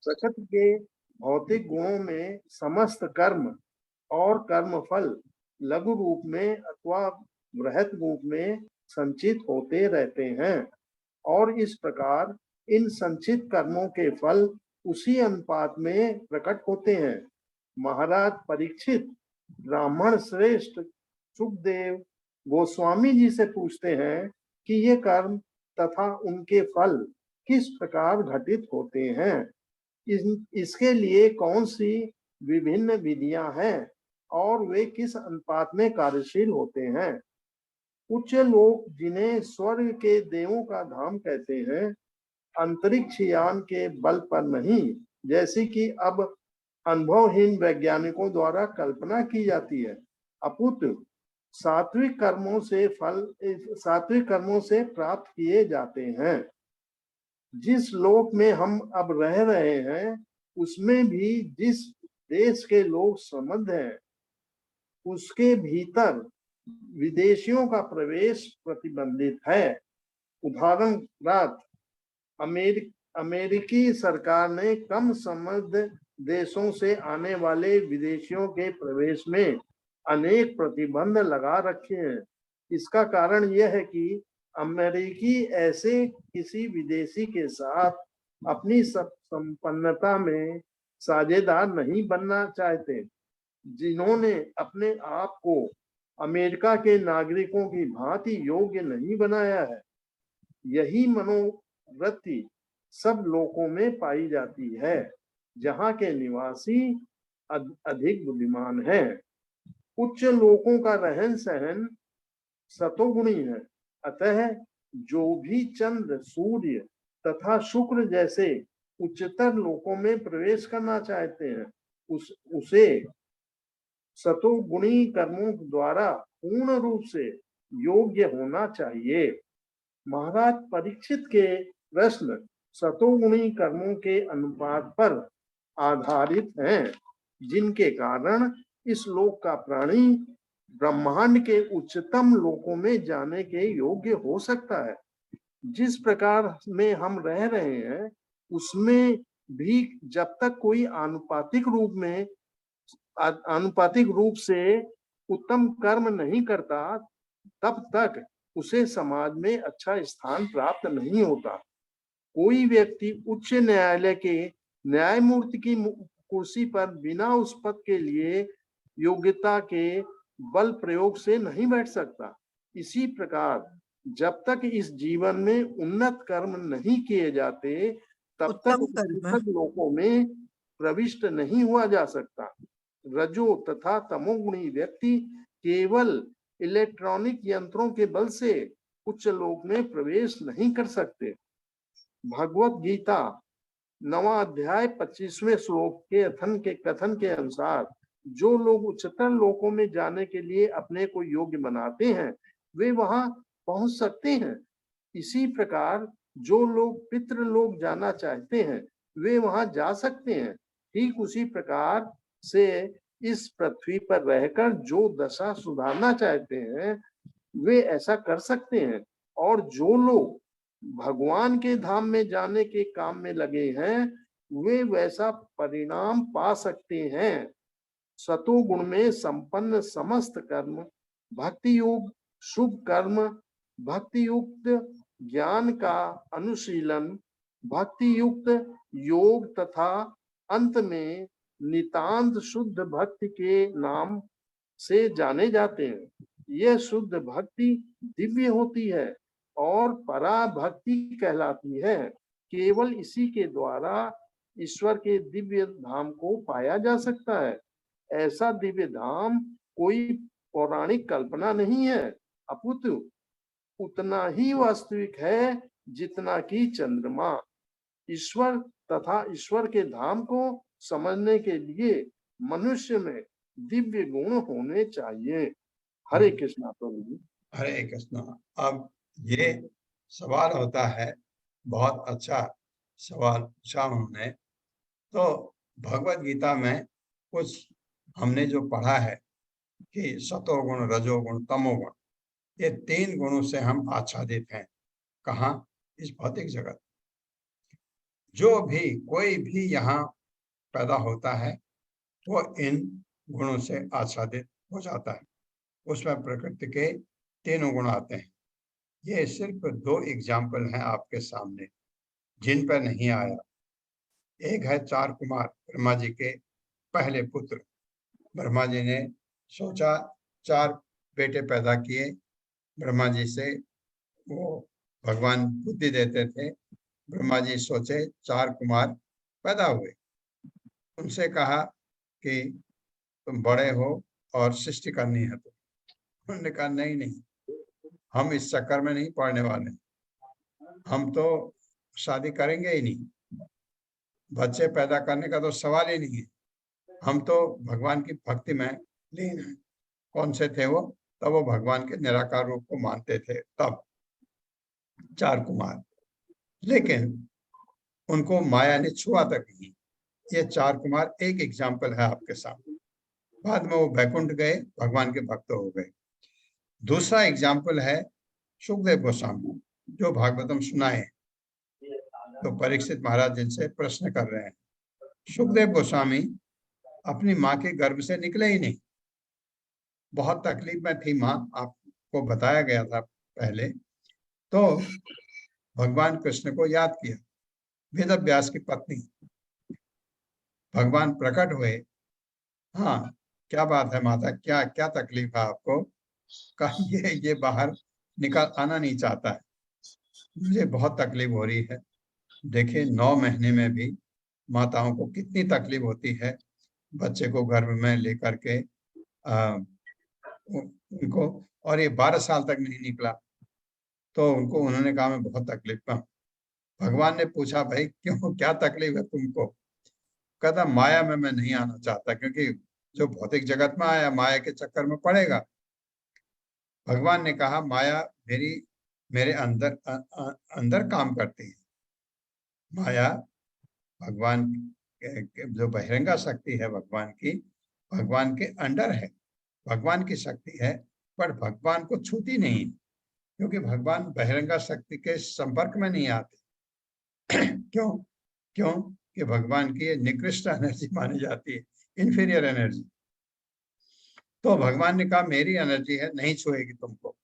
[SPEAKER 10] प्रकृति के भौतिक गुणों में समस्त कर्म और कर्म फल लघु रूप में अथवा बृहत रूप में संचित होते रहते हैं और इस प्रकार इन संचित कर्मों के फल उसी अनुपात में प्रकट होते हैं। महाराज परीक्षित ब्राह्मण श्रेष्ठ सुखदेव गोस्वामी जी से पूछते हैं कि ये कर्म तथा उनके फल किस प्रकार घटित होते हैं, इसके लिए कौन सी विभिन्न विधियां हैं और वे किस अनुपात में कार्यशील होते हैं। उच्च लोक जिन्हें स्वर्ग के देवों का धाम कहते हैं, अंतरिक्ष यान के बल पर नहीं, जैसी कि अब अनुभवहीन वैज्ञानिकों द्वारा कल्पना की जाती है, अपितु सात्विक कर्मों से प्राप्त किए जाते हैं। जिस लोक में हम अब रह रहे हैं उसमें भी जिस देश के लोग समृद्ध हैं उसके भीतर विदेशियों का प्रवेश प्रतिबंधित है। उदाहरण अमेरिकी सरकार ने कम समृद्ध देशों से आने वाले विदेशियों के प्रवेश में अनेक प्रतिबंध लगा रखे हैं। इसका कारण यह है कि अमेरिकी ऐसे किसी विदेशी के साथ अपनी संपन्नता में साझेदार नहीं बनना चाहते जिन्होंने अपने आप को अमेरिका के नागरिकों की भांति योग्य नहीं बनाया है। यही मनोवृत्ति सब लोगों में पाई जाती है जहाँ के निवासी अधिक बुद्धिमान हैं। उच्च लोगों का रहन सहन सतोगुणी है, अतः जो भी चंद्र, सूर्य तथा शुक्र जैसे उच्चतर लोकों में प्रवेश करना चाहते हैं उसे सतोगुणी कर्मों द्वारा पूर्ण रूप से योग्य होना चाहिए। महाराज परीक्षित के प्रश्न सतोगुणी कर्मों के अनुपात पर आधारित हैं, जिनके कारण इस लोक का प्राणी ब्रह्मांड के उच्चतम लोकों में जाने के योग्य हो सकता है। जिस प्रकार में हम रह रहे हैं उसमें भी जब तक कोई आनुपातिक रूप से उत्तम कर्म नहीं करता तब तक उसे समाज में अच्छा स्थान प्राप्त नहीं होता। कोई व्यक्ति उच्च न्यायालय के न्यायमूर्ति की कुर्सी पर बिना उस पद के लिए योग्यता के बल प्रयोग से नहीं बैठ सकता। इसी प्रकार जब तक इस जीवन में उन्नत कर्म नहीं किए जाते तब तक लोकों में प्रविष्ट नहीं हुआ जा सकता। रजो तथा तमोगुणी व्यक्ति केवल इलेक्ट्रॉनिक यंत्रों के बल से उच्च लोक में प्रवेश नहीं कर सकते। भगवत गीता 9वां अध्याय 25वें श्लोक के कथन के अनुसार जो लोग उच्चतर लोकों में जाने के लिए अपने को योग्य बनाते हैं वे वहां पहुंच सकते हैं। इसी प्रकार जो लोग पितृलोक जाना चाहते हैं वे वहां जा सकते हैं। ठीक उसी प्रकार से इस पृथ्वी पर रहकर जो दशा सुधारना चाहते हैं वे ऐसा कर सकते हैं, और जो लोग भगवान के धाम में जाने के काम में लगे हैं वे वैसा परिणाम पा सकते हैं। सतोगुण में संपन्न समस्त कर्म, भक्ति योग, शुभ कर्म, भक्ति युक्त ज्ञान का अनुशीलन, भक्ति युक्त योग तथा अंत में नितांत शुद्ध भक्ति के नाम से जाने जाते हैं। यह शुद्ध भक्ति दिव्य होती है और परा भक्ति कहलाती है। केवल इसी के द्वारा ईश्वर के दिव्य धाम को पाया जा सकता है। ऐसा दिव्य धाम कोई पौराणिक कल्पना नहीं है, अपितु उतना ही वास्तविक है जितना कि चंद्रमा। ईश्वर तथा ईश्वर के धाम को समझने के लिए मनुष्य में दिव्य गुण होने चाहिए। हरे कृष्णा प्रभु जी।
[SPEAKER 2] हरे कृष्णा। अब ये सवाल होता है, बहुत अच्छा सवाल पूछा उन्होंने। तो भगवत गीता में कुछ हमने जो पढ़ा है कि सतोगुण, रजोगुण, तमोगुण, ये 3 गुणों से हम आच्छादित हैं। कहाँ? इस भौतिक जगत। जो भी कोई भी यहाँ पैदा होता है वो इन गुणों से आच्छादित हो जाता है। उसमें प्रकृति के 3 गुण आते हैं। ये सिर्फ 2 एग्जाम्पल हैं आपके सामने जिन पर नहीं आया। एक है 4 कुमार, ब्रह्मा जी के पहले पुत्र। ब्रह्मा जी ने सोचा 4 बेटे पैदा किए, ब्रह्मा जी से वो भगवान बुद्धि देते थे। ब्रह्मा जी सोचे 4 कुमार पैदा हुए, उनसे कहा कि तुम बड़े हो और सृष्टि करनी है। तो उन्होंने कहा नहीं नहीं, हम इस चक्कर में नहीं पड़ने वाले, हम तो शादी करेंगे ही नहीं, बच्चे पैदा करने का तो सवाल ही नहीं है, हम तो भगवान की भक्ति में लीन हैं। कौन से थे वो? तब वो भगवान के निराकार रूप को मानते थे, तब 4 कुमार। लेकिन उनको माया ने छुआ तक नहीं। ये 4 कुमार एक एग्जाम्पल है आपके सामने। बाद में वो बैकुंठ गए, भगवान के भक्त हो गए। दूसरा एग्जाम्पल है सुखदेव गोस्वामी, जो भागवतम सुनाए, तो परीक्षित महाराज जिनसे प्रश्न कर रहे हैं। सुखदेव गोस्वामी अपनी माँ के गर्भ से निकले ही नहीं, बहुत तकलीफ में थी माँ, आपको बताया गया था पहले। तो भगवान कृष्ण को याद किया, वेद व्यास की पत्नी। भगवान प्रकट हुए, हाँ क्या बात है माता, क्या क्या तकलीफ है आपको? कहा ये बाहर निकल आना नहीं चाहता है, मुझे बहुत तकलीफ हो रही है। देखिए 9 महीने में भी माताओं को कितनी तकलीफ होती है, बच्चे को गर्भ में लेकर के उनको, और ये 12 साल तक नहीं निकला, तो उन्होंने कहा मैं बहुत तकलीफ में हूँ। भगवान ने पूछा भाई क्यों, क्या तकलीफ है तुमको? कहता माया में मैं नहीं आना चाहता, क्योंकि जो भौतिक जगत में आया माया के चक्कर में पड़ेगा। भगवान ने कहा माया मेरे अंदर काम करती है। माया भगवान जो बहिरंगा शक्ति है भगवान के अंडर है, भगवान की शक्ति है, पर भगवान को छूती नहीं, क्योंकि भगवान बहिरंगा शक्ति के संपर्क में नहीं आते। क्यों कि भगवान की निकृष्ट एनर्जी मानी जाती है, इंफीरियर एनर्जी। तो भगवान ने कहा मेरी एनर्जी है, नहीं छुएगी तुमको,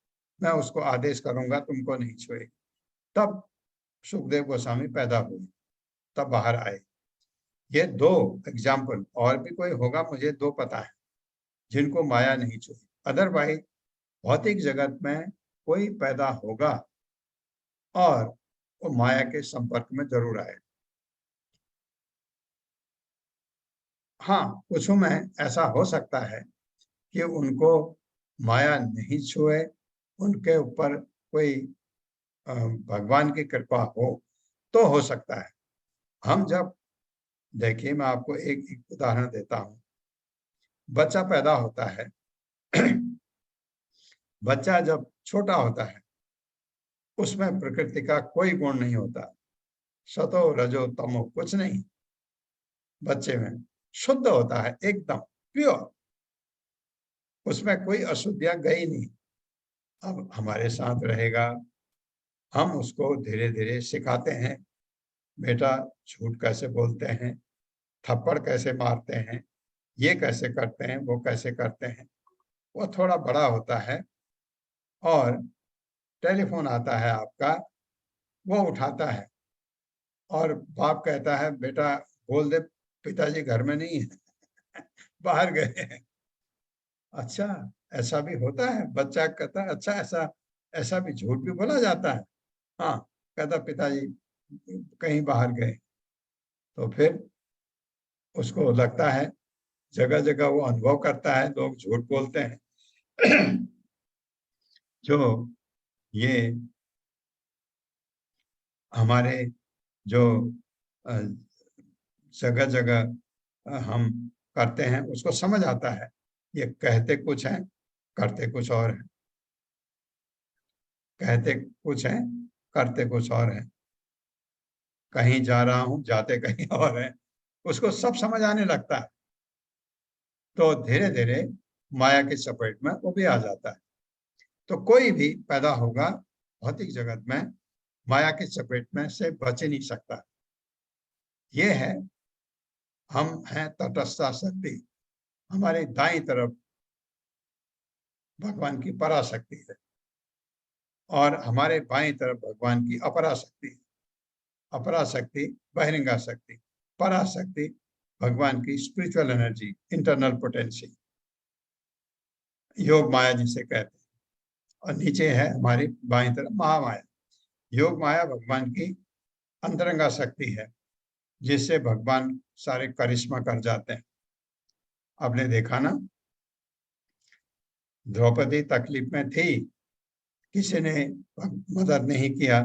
[SPEAKER 2] मैं उसको आदेश करूंगा, तुमको नहीं छुएगी। तब सुखदेव गोस्वामी पैदा हुए, तब बाहर आए। ये 2 एग्जाम्पल, और भी कोई होगा मुझे 2 पता है जिनको माया नहीं छुई। अदरवाइज भौतिक जगत में कोई पैदा होगा और वो माया के संपर्क में जरूर आए। हाँ, कुछ में ऐसा हो सकता है कि उनको माया नहीं छुए, उनके ऊपर कोई भगवान की कृपा हो तो हो सकता है। हम जब देखिए, मैं आपको एक उदाहरण देता हूँ। बच्चा पैदा होता है, बच्चा जब छोटा होता है उसमें प्रकृति का कोई गुण नहीं होता, सतो रजो तमो कुछ नहीं, बच्चे में शुद्ध होता है, एकदम प्योर, उसमें कोई अशुद्धियां गई नहीं। अब हमारे साथ रहेगा, हम उसको धीरे धीरे सिखाते हैं, बेटा झूठ कैसे बोलते हैं, थप्पड़ कैसे मारते हैं, ये कैसे करते हैं, वो कैसे करते हैं। वो थोड़ा बड़ा होता है और टेलीफोन आता है आपका, वो उठाता है और बाप कहता है बेटा बोल दे पिताजी घर में नहीं है, बाहर गए हैं। अच्छा, ऐसा भी होता है? बच्चा कहता है अच्छा, ऐसा भी झूठ भी बोला जाता है? हाँ, कहता पिताजी कहीं बाहर गए। तो फिर उसको लगता है, जगह जगह वो अनुभव करता है, लोग झूठ बोलते हैं। जो ये हमारे जो जगह जगह हम करते हैं उसको समझ आता है, ये कहते कुछ हैं करते कुछ और हैं, कहते कुछ हैं करते कुछ और हैं, कहीं जा रहा हूं जाते कहीं और हैं, उसको सब समझ आने लगता है। तो धीरे धीरे माया की चपेट में वो भी आ जाता है। तो कोई भी पैदा होगा भौतिक जगत में, माया की चपेट में से बच ही नहीं सकता। ये है, हम हैं तटस्थ शक्ति, हमारे दाईं तरफ भगवान की पराशक्ति है और हमारे बाईं तरफ भगवान की अपराशक्ति है। अपराशक्ति बहिरंगा शक्ति, पराशक्ति भगवान की स्पिरिचुअल एनर्जी, इंटरनल पोटेंशियल, योग माया जिसे कहते हैं। और नीचे है हमारी बाईं तरफ महामाया। योग माया भगवान की अंतरंगा शक्ति है, जिससे भगवान सारे करिश्मा कर जाते हैं। आपने देखा ना, द्रौपदी तकलीफ में थी, किसी ने मदद नहीं किया,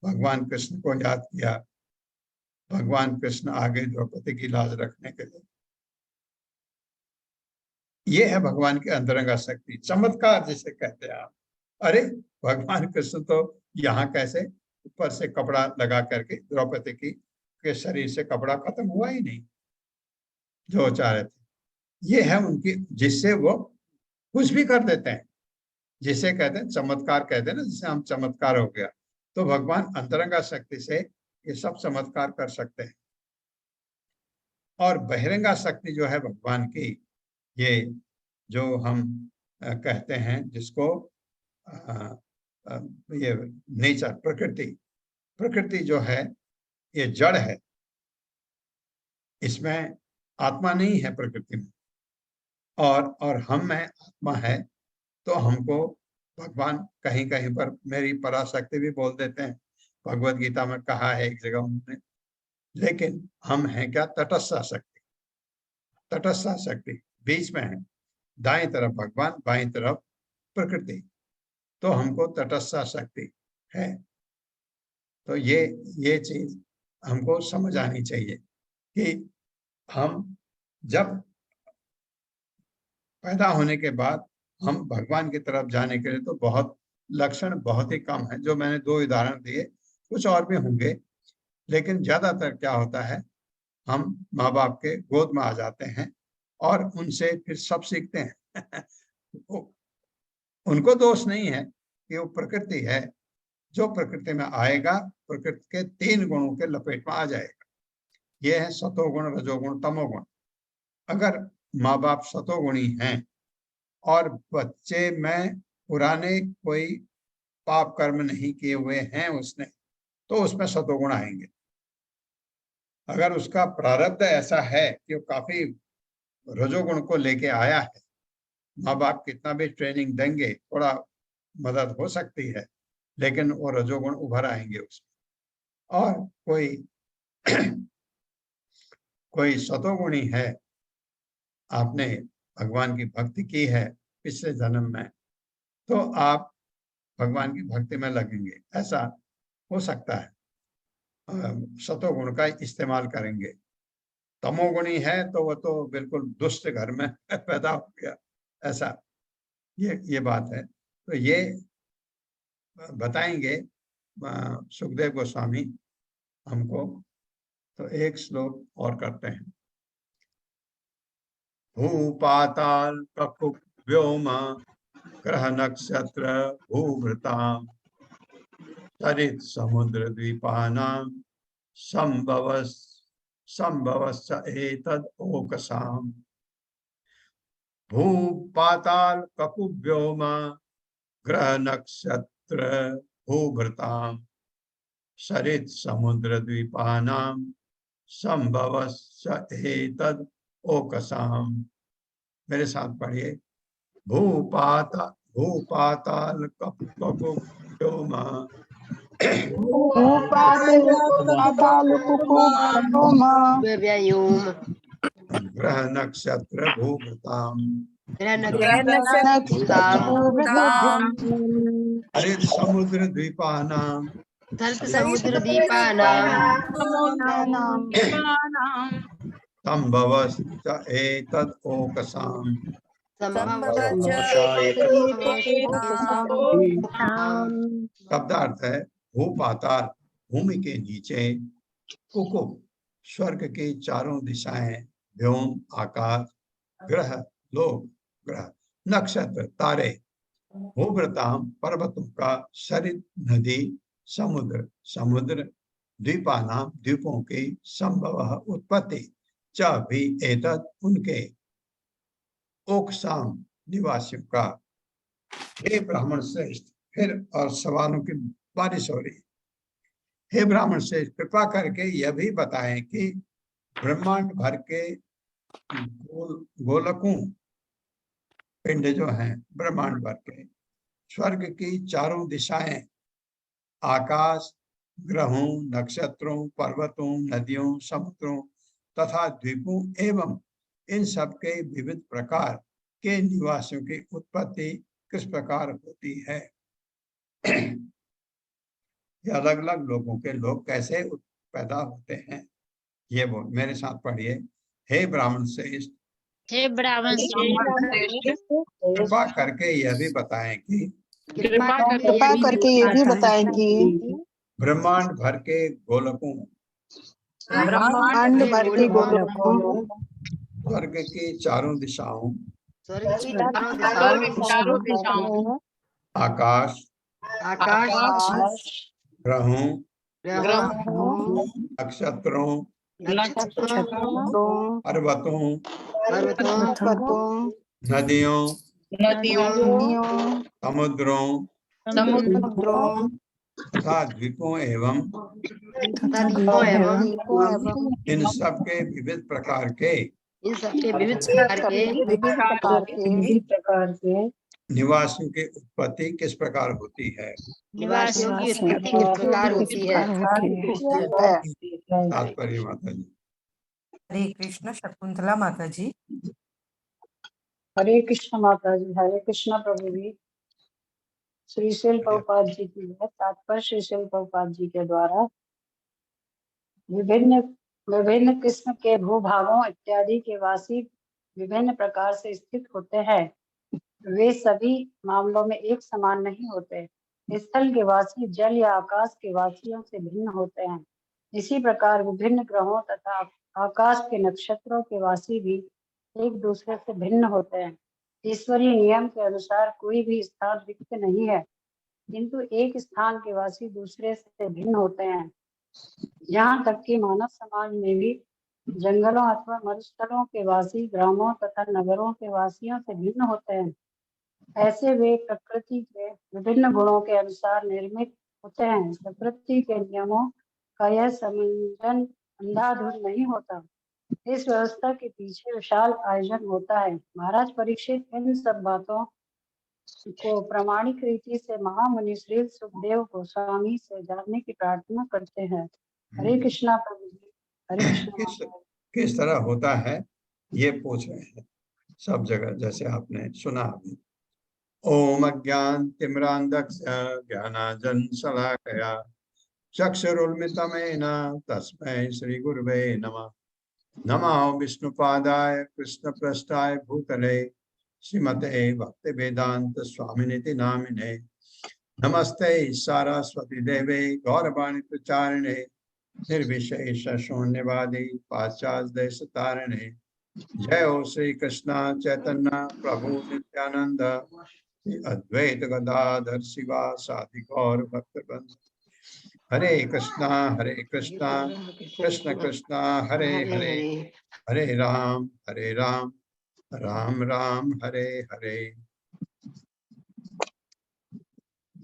[SPEAKER 2] भगवान कृष्ण को याद किया, भगवान कृष्ण आगे द्रौपदी की लाज रखने के लिए। ये है भगवान की अंतरंगा शक्ति, चमत्कार जिसे कहते हैं आप। अरे भगवान कृष्ण तो यहाँ कैसे ऊपर से कपड़ा लगा करके द्रौपदी की के शरीर से कपड़ा खत्म हुआ ही नहीं जो चाह रहे थे। ये है उनकी, जिससे वो कुछ भी कर देते हैं, जिसे कहते हैं चमत्कार, कहते हैं ना, जिसे हम चमत्कार हो गया। तो भगवान अंतरंगा शक्ति से ये सब चमत्कार कर सकते हैं। और बहिरंगा शक्ति जो है भगवान की, ये जो हम कहते हैं, जिसको ये नेचर, प्रकृति जो है ये जड़ है, इसमें आत्मा नहीं है प्रकृति में, और हम में आत्मा है। तो हमको भगवान कहीं कहीं पर मेरी पराशक्ति भी बोल देते हैं, भगवत गीता में कहा है एक जगह उन्होंने। लेकिन हम हैं क्या? तटस्थ शक्ति, तटस्थ शक्ति बीच में है, दाएं तरफ भगवान, बाएं तरफ प्रकृति। तो हमको तटस्थ शक्ति है। तो ये चीज हमको समझ आनी चाहिए कि हम जब पैदा होने के बाद हम भगवान की तरफ जाने के लिए तो बहुत लक्षण बहुत ही कम है, जो मैंने 2 उदाहरण दिए, कुछ और भी होंगे। लेकिन ज्यादातर क्या होता है, हम माँ बाप के गोद में आ जाते हैं और उनसे फिर सब सीखते हैं। उनको दोष नहीं है कि वो प्रकृति है, जो प्रकृति में आएगा प्रकृति के 3 गुणों के लपेट में आ जाएगा। ये है सतोगुण, रजोगुण, तमोगुण। अगर माँ बाप सतोगुणी हैं और बच्चे में पुराने कोई पाप कर्म नहीं किए हुए हैं उसने, तो उसमें सतोगुण आएंगे। अगर उसका प्रारब्ध ऐसा है कि वो काफी रजोगुण को लेके आया है, माँ बाप कितना भी ट्रेनिंग देंगे, थोड़ा मदद हो सकती है, लेकिन वो रजोगुण उभर आएंगे उसमें। और कोई सतोगुणी है, आपने भगवान की भक्ति की है पिछले जन्म में, तो आप भगवान की भक्ति में लगेंगे, ऐसा हो सकता है। सतोगुण का इस्तेमाल करेंगे। तमोगुणी है तो वो तो बिल्कुल दुष्ट घर में पैदा हो गया, ऐसा ये बात है। तो ये बताएंगे सुखदेव गोस्वामी हमको। तो एक श्लोक और करते हैं। भूपाताल ककुप व्योम ग्रह नक्षत्र भूभृताम सरित समुद्र द्वीपानाम संभवश्च एतद् ओकसाम। भूपाताल ककुप व्योम ग्रह नक्षत्र भूभृताम सरित समुद्र द्वीपानाम संभवश्च एतद् ओकसाम। मेरे साथ पढ़िए। भूपाताल ककुप व्योम ग्रह नक्षत्र भूभृताम हरित समुद्र द्वीपानाम संभवश्च एतद् ओकसाम। शब्दार्थ है भूपाताल, भूमि के नीचे, कुकुप स्वर्ग की चारों दिशाएं, व्योम आकाश, ग्रह लोक ग्रह, नक्षत्र तारे, भूभृताम पर्वतों का, सरित नदी, समुद्र समुद्र, द्वीपानाम द्वीपों की, संभव उत्पत्ति, च भी एतत् उनके, ओकसाम निवासियों का। हे ब्राह्मण श्रेष्ठ, फिर और सवालों की बारिश हो रही। हे ब्राह्मण श्रेष्ठ, कृपा करके यह भी बताएं कि ब्रह्मांड भर के गोलकों, पिंड जो हैं ब्रह्मांड भर के, स्वर्ग की चारों दिशाएं, आकाश, ग्रहों, नक्षत्रों, पर्वतों, नदियों, समुद्रों तथा द्वीपों एवं इन सब के विविध प्रकार के निवासियों की उत्पत्ति किस प्रकार होती है। ये अलग अलग लोगों के लोग कैसे पैदा होते हैं, ये वो मेरे साथ पढ़िए। हे ब्राह्मण श्रेष्ठ,
[SPEAKER 3] हे ब्राह्मण श्रेष्ठ,
[SPEAKER 2] कृपा करके यह भी बताएं कि
[SPEAKER 3] कृपा
[SPEAKER 5] करके ये भी बताएं कि
[SPEAKER 2] ब्रह्मांड भर के गोलकों,
[SPEAKER 5] ब्रह्मांड भर के गोलोकों,
[SPEAKER 2] स्वर्ग की चारों दिशाओं,
[SPEAKER 5] स्वर्ग की चारों दिशाओं,
[SPEAKER 2] आकाश,
[SPEAKER 5] आकाश,
[SPEAKER 2] ग्रहों,
[SPEAKER 5] ग्रहों,
[SPEAKER 2] नक्षत्रों,
[SPEAKER 5] नक्षत्रों,
[SPEAKER 2] पर्वतों,
[SPEAKER 5] पर्वतों,
[SPEAKER 2] नदियों,
[SPEAKER 5] नदियों,
[SPEAKER 2] समुद्रों
[SPEAKER 5] समुद्रों
[SPEAKER 2] तथा द्वीपों एवं इन सब के विविध प्रकार के निवासियों की उत्पत्ति किस प्रकार होती है।
[SPEAKER 3] निवासियों की उत्पत्ति किस प्रकार होती है।
[SPEAKER 2] तात्पर्य माता जी।
[SPEAKER 6] हरे कृष्ण शकुंतला माता जी।
[SPEAKER 11] हरे कृष्ण माता जी। हरे कृष्ण प्रभु जी। श्री शिल प्रभुपाद जी की तात्पर्य श्री शिल प्रभुपाद जी के द्वारा विभिन्न विभिन्न किस्म के भूभागों इत्यादि के वासी विभिन्न प्रकार से स्थित होते हैं। वे सभी मामलों में एक समान नहीं होते। स्थल के वासी जल या आकाश के वासियों से भिन्न होते हैं। इसी प्रकार विभिन्न ग्रहों तथा आकाश के नक्षत्रों के वासी भी एक दूसरे से भिन्न होते हैं। ईश्वरीय नियम के अनुसार कोई भी स्थान रिक्त नहीं है, किंतु एक स्थान के वासी दूसरे से भिन्न होते हैं। यहाँ तक कि मानव समाज में भी जंगलों अथवा मरुस्थलों के वासी ग्रामों तथा नगरों के वासियों से भिन्न होते हैं। ऐसे वे प्रकृति के विभिन्न गुणों के अनुसार निर्मित होते हैं। प्रकृति के नियमों का यह संयोजन अंधाधुंध नहीं होता। इस व्यवस्था के पीछे विशाल आयोजन होता है। महाराज परीक्षित इन सब बातों को प्रामाणिक रीति से महामुनि श्री सुखदेव गोस्वामी से जानने की प्रार्थना करते हैं। हरे कृष्णा प्रभु जी। हरे कृष्णा।
[SPEAKER 2] किस तरह होता है ये पूछ रहे हैं सब जगह, जैसे आपने सुना अभी। ओम अज्ञान तिमिरान्धस्य ज्ञानांजन शलाकया चक्षुरुन्मिलितं तस्मै श्री गुरुवे नमः। नमः विष्णुपादाय कृष्णप्रेष्ठाय भूतले श्रीमते भक्तिवेदांत स्वामिनिति नामिने। नमस्ते सारस्वती देवे गौरवाणी प्रचारिणे निर्विशेष शून्यवादी पाश्चात्य देश तारिणे। जय हो श्री कृष्ण चैतन्य प्रभु नित्यानंद अद्वैत गदाधर शिवा साधि गौर भक्तवृंद। हरे कृष्णा कृष्ण कृष्णा हरे हरे, हरे राम राम राम हरे हरे।